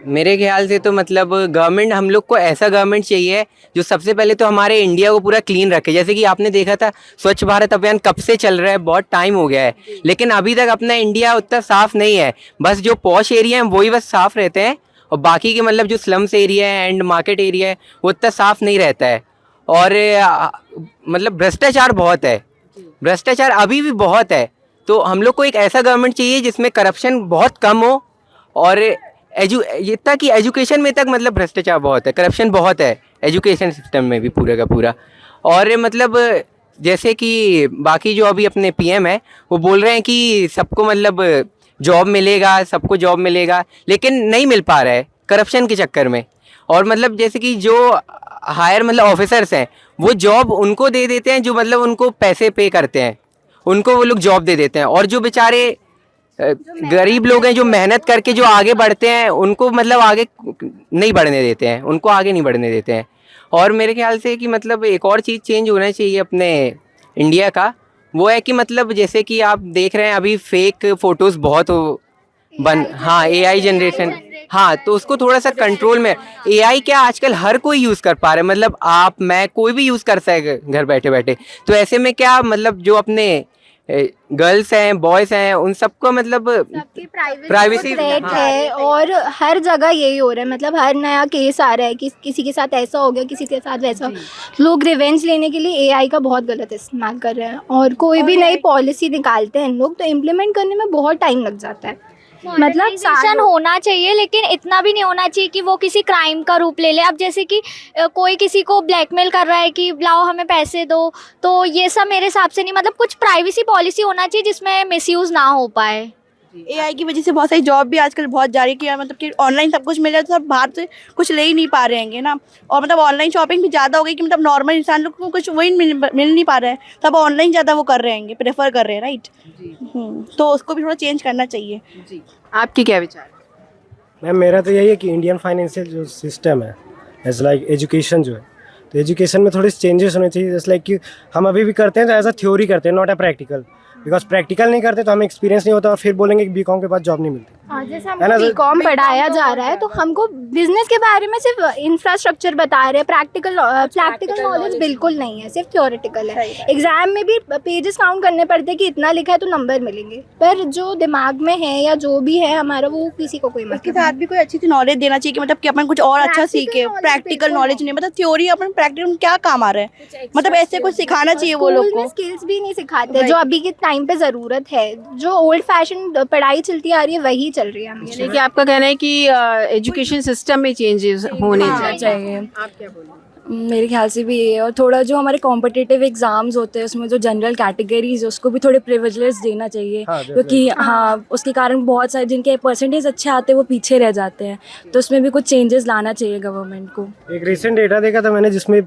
मेरे ख्याल से तो मतलब गवर्नमेंट, हम लोग को ऐसा गवर्नमेंट चाहिए जो सबसे पहले तो हमारे इंडिया को पूरा क्लीन रखे। जैसे कि आपने देखा था स्वच्छ भारत अभियान कब से चल रहा है, बहुत टाइम हो गया है, लेकिन अभी तक अपना इंडिया उतना साफ़ नहीं है। बस जो पॉश एरिया हैं वही बस साफ़ रहते हैं, और बाकी के मतलब जो स्लम्स एरिया है एंड मार्केट एरिया है वो उतना साफ़ नहीं रहता है। और मतलब भ्रष्टाचार बहुत है, भ्रष्टाचार अभी भी बहुत है। तो हम लोग को एक ऐसा गवर्नमेंट चाहिए जिसमें करप्शन बहुत कम हो, और इतना कि एजुकेशन में तक मतलब भ्रष्टाचार बहुत है, करप्शन बहुत है एजुकेशन सिस्टम में भी पूरा का पूरा। और मतलब जैसे कि बाकी जो अभी अपने पीएम है वो बोल रहे हैं कि सबको मतलब जॉब मिलेगा, सबको जॉब मिलेगा, लेकिन नहीं मिल पा रहा है करप्शन के चक्कर में। और मतलब जैसे कि जो हायर मतलब ऑफिसर्स हैं वो जॉब उनको दे देते हैं जो मतलब उनको पैसे पे करते हैं, उनको वो लोग जॉब दे देते हैं, और जो बेचारे गरीब लोग हैं जो मेहनत करके जो आगे बढ़ते हैं उनको मतलब आगे नहीं बढ़ने देते हैं, उनको आगे नहीं बढ़ने देते हैं। और मेरे ख्याल से कि मतलब एक और चीज़ चेंज होना चाहिए अपने इंडिया का, वो है कि मतलब जैसे कि आप देख रहे हैं अभी फेक फ़ोटोज़ बहुत हाँ एआई जनरेशन, हाँ, तो उसको थोड़ा सा कंट्रोल में। एआई क्या आजकल हर कोई यूज़ कर पा रहा है, मतलब आप मैं कोई भी यूज़ कर सके घर बैठे बैठे। तो ऐसे में क्या मतलब जो अपने गर्ल्स हैं बॉयज़ हैं उन सबको मतलब प्राइवेसी है, और हर जगह यही हो रहा है। मतलब हर नया केस आ रहा है कि किसी के साथ ऐसा हो गया, किसी के साथ वैसा। लोग रिवेंज लेने के लिए एआई का बहुत गलत इस्तेमाल कर रहे हैं, और कोई भी नई पॉलिसी निकालते हैं लोग तो इम्प्लीमेंट करने में बहुत टाइम लग जाता है। मतलब होना चाहिए, लेकिन इतना भी नहीं होना चाहिए कि वो किसी क्राइम का रूप ले ले। अब जैसे कि कोई किसी को ब्लैकमेल कर रहा है कि लाओ हमें पैसे दो, तो ये सब मेरे हिसाब से नहीं। मतलब कुछ प्राइवेसी पॉलिसी होना चाहिए जिसमें मिसयूज़ ना हो पाए। एआई की वजह से बहुत सारी जॉब भी आजकल बहुत जा रही है कि यार मतलब कि ऑनलाइन सब कुछ मिल रहा है, तो सब बाहर से कुछ ले ही नहीं पा रहे हैं ना। और मतलब ऑनलाइन शॉपिंग भी ज़्यादा हो गई कि मतलब नॉर्मल इंसान लोग को कुछ वही मिल नहीं पा रहा है, तब ऑनलाइन ज़्यादा वो कर रहे हैं, प्रेफर कर रहे हैं, राइट। तो उसको भी थोड़ा चेंज करना चाहिए। जी, आपके क्या विचार? मैम मेरा तो यही है कि इंडियन फाइनेंशियल जो सिस्टम है एज लाइक एजुकेशन जो है, तो एजुकेशन में थोड़े चेंजेस होने चाहिए। जैसे लाइक कि हम अभी भी करते हैं तो एज अ थ्योरी करते हैं, not a practical. Because practical नहीं करते तो हमें एक्सपीरियंस नहीं होता, और फिर बोलेंगे कि बीकॉम के बाद जॉब नहीं मिलती। जैसे हमको बीकॉम पढ़ाया जा रहा है तो हमको बिजनेस के बारे में सिर्फ इंफ्रास्ट्रक्चर बता रहे हैं, प्रैक्टिकल नॉलेज बिल्कुल नहीं है, सिर्फ थ्योरेटिकल है। एग्जाम में भी पेजेस काउंट करने पड़ते हैं कि इतना लिखा है तो नंबर मिलेंगे, पर जो दिमाग में है या जो भी है हमारा वो किसी को कोई मतलब। उसके साथ भी कोई अच्छी सी नॉलेज देना चाहिए कि मतलब कि अपन कुछ और अच्छा सीखे। प्रैक्टिकल नॉलेज नहीं, मतलब थ्योरी अपन प्रैक्टिकल में क्या काम आ रहा है, मतलब ऐसे कुछ सिखाना चाहिए वो लोग को। स्किल्स भी नहीं सिखाते जो अभी के टाइम पे ज़रूरत है। जो ओल्ड फैशन पढ़ाई चलती आ रही है वही चल रही है हमेशा। यानी कि आपका कहना है कि एजुकेशन सिस्टम में चेंजेस होने चाहिए। आप क्या बोलोगे? मेरे ख्याल से भी ये, और थोड़ा जो हमारे कॉम्पिटिटिव एग्जाम्स होते हैं उसमें जो जनरल कैटेगरीज है उसको भी थोड़े प्रिविलेज देना चाहिए, क्योंकि हाँ उसके कारण बहुत सारे जिनके परसेंटेज अच्छे आते हैं वो पीछे रह जाते हैं। तो उसमें भी कुछ चेंजेस लाना चाहिए गवर्नमेंट को। एक रिसेंट डेटा देखा था मैंने जिसमें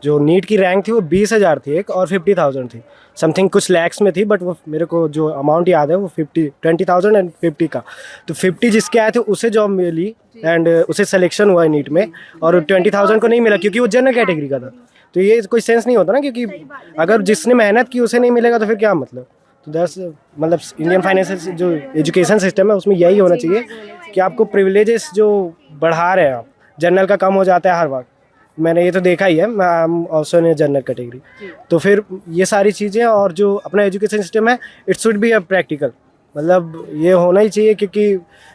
जो नीट की रैंक थी वो 20,000 थी एक, और 50,000 थी समथिंग, कुछ लैक्स में थी, बट वो मेरे को जो अमाउंट याद है वो 20,000 एंड 50 का। तो 50 जिसके आए थे उसे जॉब मिली एंड उसे सिलेक्शन हुआ नीट में, और 20,000 को नहीं मिला क्योंकि वो जनरल कैटेगरी का था। तो ये कोई सेंस नहीं होता ना, क्योंकि अगर जिसने मेहनत की उसे नहीं मिलेगा तो फिर क्या मतलब। तो दस मतलब इंडियन फाइनेंशियल जो एजुकेशन सिस्टम है उसमें यही होना चाहिए कि आपको प्रिविलेजेस जो बढ़ा रहे हैं आप, जनरल का कम हो जाता है हर वक्त, मैंने ये तो देखा ही है, मैं I am also in general category. तो फिर ये सारी चीज़ें, और जो अपना एजुकेशन सिस्टम है it should be a practical, मतलब ये होना ही चाहिए। क्योंकि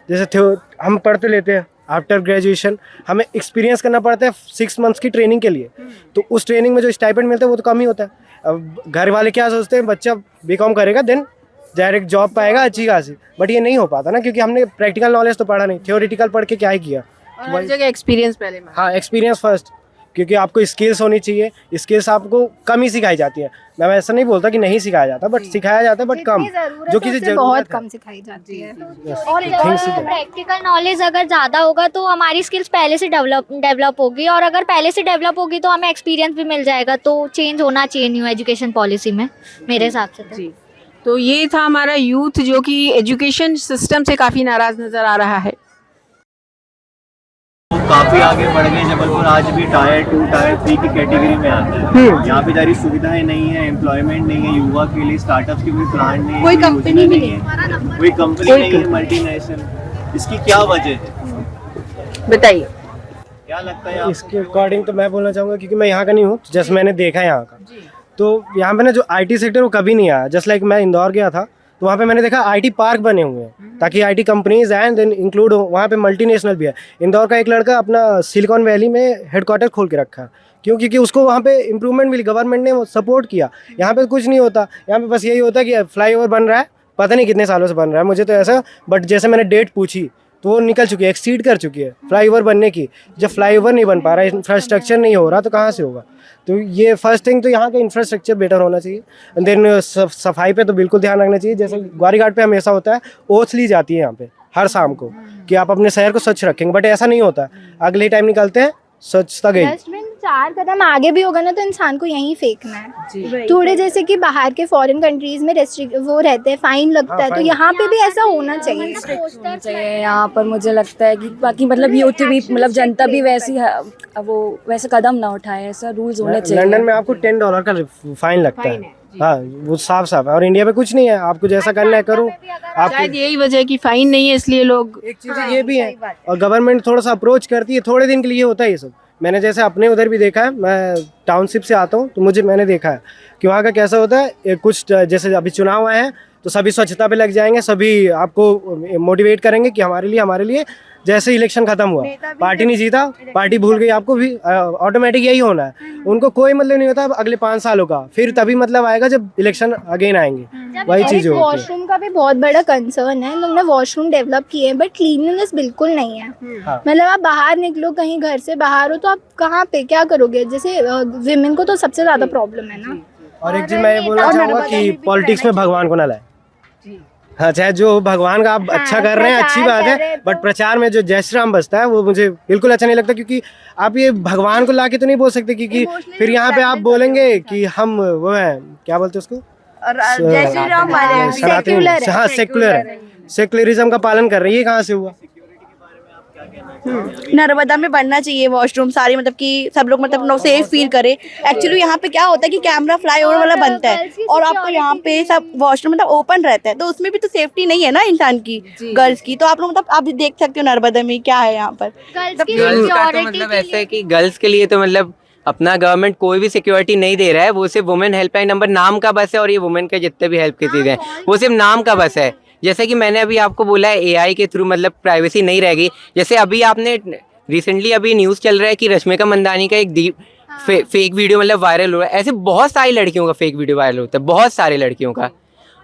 जैसे हम पढ़ते लेते हैं आफ्टर ग्रेजुएशन, हमें एक्सपीरियंस करना पड़ता है 6 मंथ्स की ट्रेनिंग के लिए, तो उस ट्रेनिंग में जो स्टाइपेंड मिलता है वो तो कम ही होता है। अब घर वाले क्या सोचते हैं, बच्चा बीकॉम करेगा देन डायरेक्ट जॉब पाएगा अच्छी खासी, बट ये नहीं हो पाता ना, क्योंकि हमने प्रैक्टिकल नॉलेज तो पढ़ा नहीं, थ्योरेटिकल पढ़ के क्या ही किया। हर जगह एक्सपीरियंस पहले। हाँ, एक्सपीरियंस फर्स्ट, क्योंकि आपको स्किल्स होनी चाहिए। स्किल्स आपको कम ही सिखाई जाती है। मैं ऐसा नहीं बोलता कि नहीं सिखाया जाता, बट सिखाया जाता है बट कम, जो किसी उससे बहुत कम सिखाई जाती है। और प्रैक्टिकल नॉलेज अगर ज़्यादा होगा तो हमारी स्किल्स पहले से डेवलप होगी, और अगर पहले से डेवलप होगी तो हमें एक्सपीरियंस भी मिल जाएगा। तो चेंज होना चाहिए न्यू एजुकेशन पॉलिसी में मेरे हिसाब से। जी, तो ये था हमारा यूथ जो कि एजुकेशन सिस्टम से काफ़ी नाराज़ नज़र आ रहा है। काफी आगे बढ़ गए। जबलपुर आज भी टायर 2 टायर 3 की कैटेगरी में आता है। यहाँ पे सारी सुविधाएं नहीं है, एम्प्लॉयमेंट नहीं है, युवा के लिए स्टार्टअप्स की कोई प्लान नहीं है, कोई कंपनी भी नहीं है, कोई कंपनी नहीं है मल्टीनेशनल। इसकी क्या वजह है, बताइए क्या लगता है? इसके अकॉर्डिंग तो मैं बोलना चाहूँगा, क्योंकि मैं यहाँ का नहीं हूँ, जस्ट मैंने देखा है यहाँ का, तो यहाँ पे ना जो IT सेक्टर वो कभी नहीं आया। जस्ट लाइक मैं इंदौर गया था, तो वहाँ पे मैंने देखा IT पार्क बने हुए हैं ताकि IT कंपनीज आए, देन इंक्लूड हो। वहाँ पे मल्टीनेशनल भी है। इंदौर का एक लड़का अपना सिलिकॉन वैली में हेडक्वार्टर खोल के रखा है, क्यों? क्योंकि उसको वहाँ पे इंप्रूवमेंट मिली, गवर्नमेंट ने वो सपोर्ट किया। यहाँ पे कुछ नहीं होता, यहाँ पे बस यही होता है कि फ्लाईओवर बन रहा है, पता नहीं कितने सालों से बन रहा है, मुझे तो ऐसा, बट जैसे मैंने डेट पूछी तो वो निकल चुकी है, एक्सीड कर चुकी है फ्लाईओवर बनने की। जब फ्लाईओवर नहीं बन पा रहा है, इंफ्रास्ट्रक्चर नहीं हो रहा, तो कहाँ से होगा? तो ये फर्स्ट थिंग तो यहाँ का इंफ्रास्ट्रक्चर बेटर होना चाहिए। देन सफाई पे तो बिल्कुल ध्यान रखना चाहिए। जैसे ग्वारी घाट पे हमेशा होता है, ओथ ली जाती है यहाँ पे हर शाम को कि आप अपने शहर को स्वच्छ रखेंगे, बट ऐसा नहीं होता है। अगले टाइम निकलते हैं, स्वच्छता गई। डस्टबिन 4 कदम आगे भी होगा ना तो इंसान को यहीं फेंकना है। थोड़े जैसे कि बाहर के फॉरेन कंट्रीज में रेस्ट्रिक्ट वो रहते हैं, फाइन लगता है, तो यहाँ पे भी ऐसा होना चाहिए। यहाँ पर मुझे लगता है कि बाकी मतलब यूथ भी मतलब जनता भी वैसी वो वैसे कदम ना उठाए, ऐसा रूल्स होने चाहिए। लंदन में आपको $10 का फाइन लगता है। हाँ, वो साफ साफ है। और इंडिया में कुछ नहीं है, आपको जैसा करना है करो। आप शायद यही वजह है कि फाइन नहीं है, इसलिए लोग। एक चीज़ ये भी है, और गवर्नमेंट थोड़ा सा अप्रोच करती है, थोड़े दिन के लिए होता है ये सब। मैंने जैसे अपने उधर भी देखा है, मैं टाउनशिप से आता हूँ, तो मैंने देखा है कि वहाँ का कैसा होता है। कुछ जैसे अभी चुनाव आए हैं तो सभी स्वच्छता पे लग जाएंगे, सभी आपको मोटिवेट करेंगे कि हमारे लिए। जैसे इलेक्शन खत्म हुआ, पार्टी नहीं जीता, पार्टी भूल गई, आपको भी ऑटोमेटिक यही होना है। उनको कोई मतलब नहीं होता अगले 5 सालों का, फिर तभी मतलब आएगा जब इलेक्शन अगेन आएंगे, वही चीज़ होती है। वॉशरूम का भी बहुत बड़ा कंसर्न है। लोग ने वॉशरूम डेवलप किए हैं, बट क्लीनलीनेस बिल्कुल नहीं है। मतलब आप बाहर निकलो, कहीं घर से बाहर हो, तो आप कहाँ पे क्या करोगे? जैसे विमेन को तो सबसे ज़्यादा प्रॉब्लम है ना। और एक चीज़ मैं ये बोलना चाहूँगा कि पॉलिटिक्स में भगवान को ना लाए। हाँ, चाहे जो भगवान का आप अच्छा कर रहे हैं, अच्छी बात है, बट प्रचार में जो जय श्री राम बजता है वो मुझे बिल्कुल अच्छा नहीं लगता। क्योंकि आप ये भगवान को लाके तो नहीं बोल सकते, क्योंकि फिर यहाँ पे आप बोलेंगे कि हम वो हैं, क्या बोलते हैं उसको, जय श्री राम सनातनी। हाँ, सेक्युलर है, सेक्युलरिज्म का पालन कर रही है, कहाँ से हुआ? नर्मदा में बनना चाहिए वॉशरूम सारे, मतलब कि सब लोग मतलब सेफ फील करे। एक्चुअली यहाँ पे क्या होता है कि कैमरा फ्लाईओवर वाला बनता है और आपको यहाँ पे सब वॉशरूम मतलब ओपन रहता है, तो उसमें भी तो सेफ्टी नहीं है ना इंसान की, गर्ल्स की। तो आप लोग मतलब आप देख सकते हो नर्मदा में क्या है यहाँ पर। गर्ल्स का तो मतलब ऐसा है कि गर्ल्स के लिए तो मतलब अपना गवर्नमेंट कोई भी सिक्योरिटी नहीं दे रहा है। वो सिर्फ वुमेन हेल्पलाइन नंबर नाम का बस है, और ये वुमेन के जितने भी हेल्प की चीज़ें हैं वो सिर्फ नाम का बस है। जैसे कि मैंने अभी आपको बोला है AI के थ्रू मतलब प्राइवेसी नहीं रहेगी। जैसे अभी आपने रिसेंटली अभी न्यूज़ चल रहा है कि रश्मिका मंदानी का एक फेक वीडियो मतलब वायरल हो रहा है। ऐसे बहुत सारी लड़कियों का फेक वीडियो वायरल होता है, बहुत सारे लड़कियों का।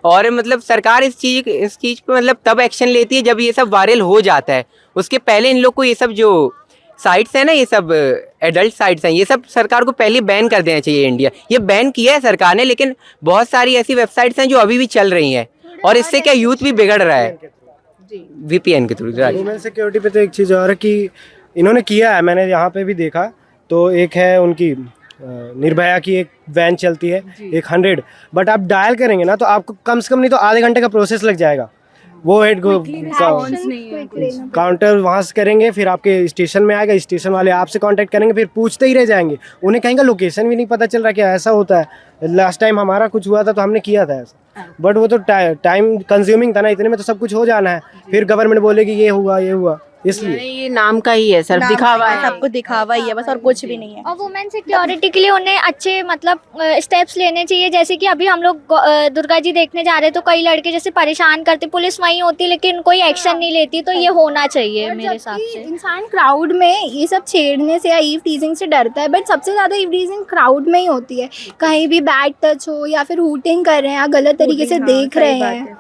और मतलब सरकार इस चीज़ पे मतलब तब एक्शन लेती है जब ये सब वायरल हो जाता है। उसके पहले इन लोग को ये सब जो साइट्स हैं ना, ये सब एडल्ट साइट्स हैं, ये सब सरकार को पहले बैन कर देना चाहिए। इंडिया ये बैन किया है सरकार ने, लेकिन बहुत सारी ऐसी वेबसाइट्स हैं जो अभी भी चल रही हैं, और इससे क्या यूथ भी बिगड़ रहा है VPN के थ्रू। वुमेन सिक्योरिटी पे तो एक चीज़ और है कि इन्होंने किया है, मैंने यहाँ पे भी देखा। तो एक है उनकी निर्भया की एक वैन चलती है, एक 100, बट आप डायल करेंगे ना तो आपको कम से कम नहीं तो आधे घंटे का प्रोसेस लग जाएगा। वो हेड काउंटर वहाँ से करेंगे, फिर आपके स्टेशन में आएगा, स्टेशन वाले आपसे कांटेक्ट करेंगे, फिर पूछते ही रह जाएंगे। उन्हें कहीं का लोकेशन भी नहीं पता चल रहा कि ऐसा होता है। लास्ट टाइम हमारा कुछ हुआ था तो हमने किया था ऐसा, बट वो तो टाइम कंज्यूमिंग था ना, इतने में तो सब कुछ हो जाना है। फिर गवर्नमेंट बोलेगी ये हुआ, इसलिए ये नाम का ही है सर, दिखावा है, सबको दिखावा ही है बस, और कुछ भी नहीं है। और वुमेन सिक्योरिटी के लिए उन्हें अच्छे मतलब स्टेप्स लेने चाहिए। जैसे कि अभी हम लोग दुर्गा जी देखने जा रहे हैं तो कई लड़के जैसे परेशान करते, पुलिस वहीं होती लेकिन कोई एक्शन नहीं लेती, तो ये होना चाहिए मेरे हिसाब से। इंसान क्राउड में ये सब छेड़ने से या ईव टीजिंग से डरता है, बट सबसे ज़्यादा ईव टीजिंग क्राउड में ही होती है। कहीं भी बैड टच हो या फिर हूटिंग कर रहे हैं या गलत तरीके से देख रहे हैं।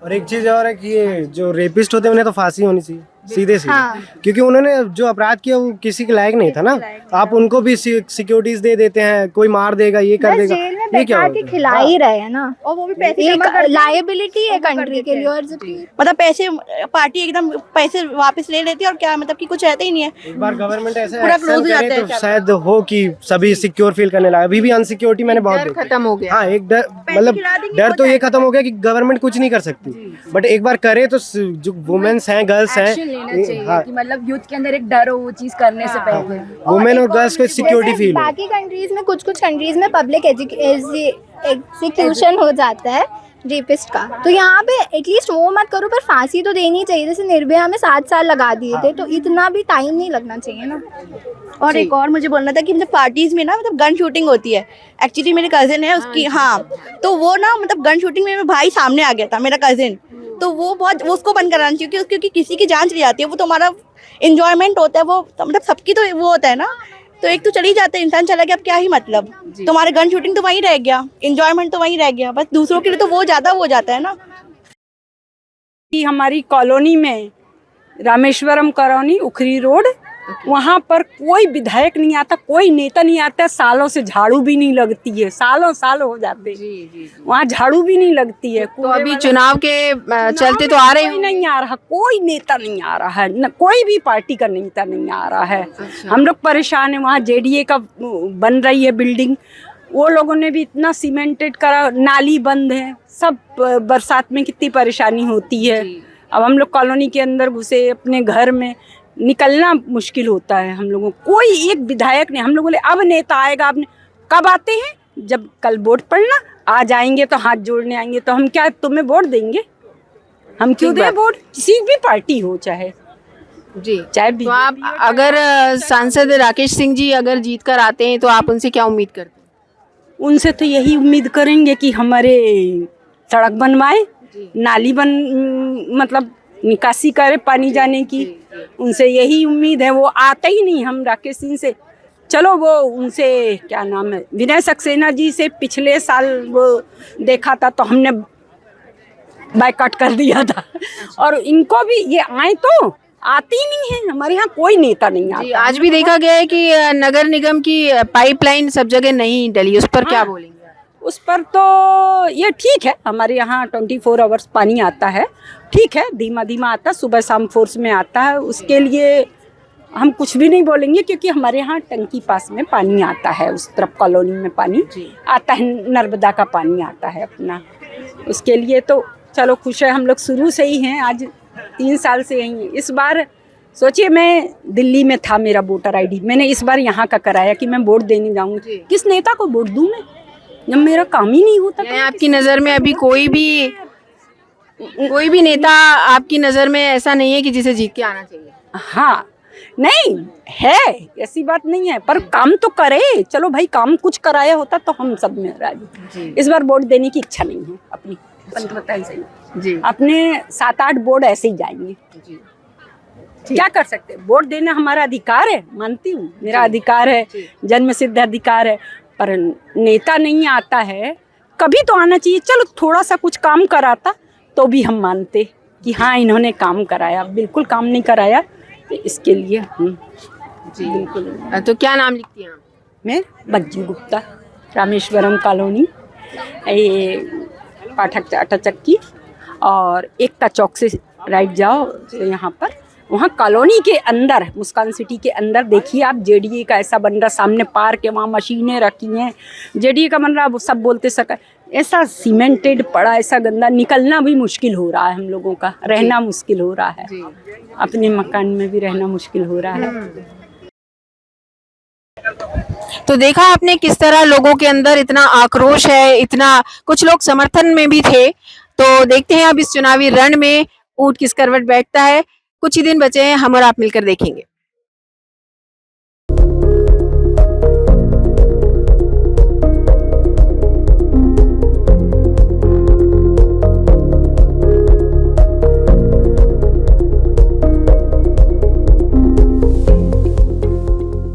और एक चीज़ और है कि ये जो रेपिस्ट होते हैं उन्हें तो फांसी होनी चाहिए। सीधे सीधे। हाँ। क्योंकि उन्होंने जो अपराध किया वो किसी के लायक नहीं था ना। आप उनको भी सिक्योरिटीज दे देते हैं, कोई मार देगा, ये कर बस देगा, जेल में ये क्या बैठा के होता है? खिला ही रहे हैं ना, और वो भी पैसे एक जमा करते हैं, लायबिलिटी है वो कर कंट्री देते के लिए। हैं। और जबकि मतलब पैसे पार्टी एकदम पैसे वापस ले लेती है और क्या मतलब कि कुछ रहता ही नहीं है। एक बार गवर्नमेंट ऐसे पूरा एक्शन close हो जाता करे है तो क्या? शायद हो कि सभी सिक्योर फील करने लगा। अभी भी अनसिक्योरिटी मैंने बहुत डर देखी। खत्म हो गया। हाँ, एक डर मतलब खिला देंगे, डर हो तो ये जाएगा। खत्म हो गया कि गवर्नमेंट कुछ नहीं कर सकती, बट एक बार करे तो जो वुमेन्स हैं, गर्ल्स हैं, हाँ, मतलब यूथ के अंदर एक डर हो वो चीज करने से पहले। वुमेन और गर्ल्स को सिक्योरिटी जैसे फील हो। बाकी कंट्रीज में कुछ कंट्रीज में पब्लिक एग्जीक्यूशन हो जाता है रेपिस्ट का, तो यहाँ पे एटलीस्ट वो मत करो पर फांसी तो देनी चाहिए। जैसे निर्भया में 7 साल लगा दिए थे, तो इतना भी टाइम नहीं लगना चाहिए ना। और एक और मुझे बोलना था कि मतलब पार्टीज में ना मतलब गन शूटिंग होती है। एक्चुअली मेरे कजिन है उसकी, हाँ, तो वो ना मतलब गन शूटिंग में मेरा भाई सामने आ गया था, मेरा कजिन, तो वो बहुत वो उसको बंद कराना चाहिए क्योंकि किसी की जान चली जाती है, वो तो हमारा इंजॉयमेंट होता है, वो मतलब सबकी तो वो होता है ना। तो एक तो चली जाता है, इंसान चला गया, अब क्या ही मतलब, तुम्हारे गन शूटिंग तो वहीं रह गया, इंजॉयमेंट तो वहीं रह गया, बस दूसरों के लिए तो वो ज्यादा हो जाता है ना। कि हमारी कॉलोनी में रामेश्वरम कॉलोनी उखरी रोड, वहाँ पर कोई विधायक नहीं आता, कोई नेता नहीं आता, सालों से झाड़ू भी नहीं लगती है, सालों साल हो जाते हैं, वहाँ झाड़ू भी नहीं लगती है। तो अभी चुनाव के चलते तो आ रहे कोई नहीं आ रहा, कोई नेता नहीं आ रहा है, न कोई भी पार्टी का नेता नहीं आ रहा है। हम लोग परेशान है। वहाँ जेडीए का बन रही है बिल्डिंग, वो लोगों ने भी इतना सीमेंटेड करा, नाली बंद है, सब बरसात में कितनी परेशानी होती है। अब हम लोग कॉलोनी के अंदर घुसे, अपने घर में निकलना मुश्किल होता है हम लोगों को। कोई एक विधायक नहीं। हम लोग बोले अब नेता आएगा, अब कब आते हैं? जब कल वोट पड़ना आ जाएंगे तो हाथ जोड़ने आएंगे, तो हम क्या तुम्हें वोट देंगे? हम क्यों दें वोट? किसी भी पार्टी हो, चाहे चाहे तो आप अगर सांसद राकेश सिंह जी अगर जीत कर आते हैं तो आप उनसे क्या उम्मीद करते हैं? उनसे तो यही उम्मीद करेंगे कि हमारे सड़क बनवाए, नाली मतलब निकासी करे पानी जाने की। उनसे यही उम्मीद है। वो आते ही नहीं हम राकेश सिंह से। चलो वो उनसे क्या नाम है, विनय सक्सेना जी से पिछले साल वो देखा था तो हमने बायकॉट कर दिया था। और इनको भी ये आए तो आती ही नहीं है, हमारे यहाँ कोई नेता नहीं आता। आज भी देखा गया है कि नगर निगम की पाइपलाइन सब जगह नहीं डली, उस पर क्या बोलेंगे? उस पर तो ये ठीक है, हमारे यहाँ 24 आवर्स पानी आता है, ठीक है, धीमा धीमा आता है, सुबह शाम फोर्स में आता है, उसके लिए हम कुछ भी नहीं बोलेंगे क्योंकि हमारे यहाँ टंकी पास में पानी आता है, उस तरफ कॉलोनी में पानी आता है, नर्मदा का पानी आता है अपना, उसके लिए तो चलो खुश है। हम लोग शुरू से ही हैं, आज 3 साल से यहीं हैं। इस बार सोचिए मैं दिल्ली में था, मेरा वोटर आईडी मैंने इस बार यहाँ का कराया कि मैं वोट देने जाऊँगी। किस नेता को वोट दूँ मैं जब मेरा काम ही नहीं होता? आपकी नज़र में अभी कोई भी नेता आपकी नज़र में ऐसा नहीं है कि जिसे जीत के आना चाहिए? हाँ, नहीं है, ऐसी बात नहीं है, पर काम तो करे। चलो भाई, काम कुछ कराया होता तो हम सब में राजी। इस बार वोट देने की इच्छा नहीं है अपनी, बताइए सही जी। अपने 7-8 वोट ऐसे ही जाएंगे जी। क्या कर सकते हैं? वोट देना हमारा अधिकार है, मानती हूँ, मेरा अधिकार है, जन्म सिद्ध अधिकार है, पर नेता नहीं आता है, कभी तो आना चाहिए। चलो थोड़ा सा कुछ काम कराता तो भी हम मानते कि हाँ इन्होंने काम कराया। बिल्कुल काम नहीं कराया, तो इसके लिए हम जी बिल्कुल। तो क्या नाम लिखती हैं आप? मैं बज्जू गुप्ता, रामेश्वरम कॉलोनी, ये पाठक आटा चक्की और एकता चौक से राइट जाओ तो यहाँ पर, वहाँ कॉलोनी के अंदर, मुस्कान सिटी के अंदर देखिए आप, जेडीए का ऐसा बन रहा, सामने पार्क है, वहाँ मशीनें रखी हैं, जेडीए का बन रहा। वो सब बोलते सरकार, ऐसा सीमेंटेड पड़ा, ऐसा गंदा, निकलना भी मुश्किल हो रहा है हम लोगों का, रहना मुश्किल हो रहा है, अपने मकान में भी रहना मुश्किल हो रहा है। तो देखा आपने किस तरह लोगों के अंदर इतना आक्रोश है, इतना कुछ लोग समर्थन में भी थे। तो देखते हैं अब इस चुनावी रण में ऊंट किस करवट बैठता है। कुछ ही दिन बचे हैं, हम और आप मिलकर देखेंगे।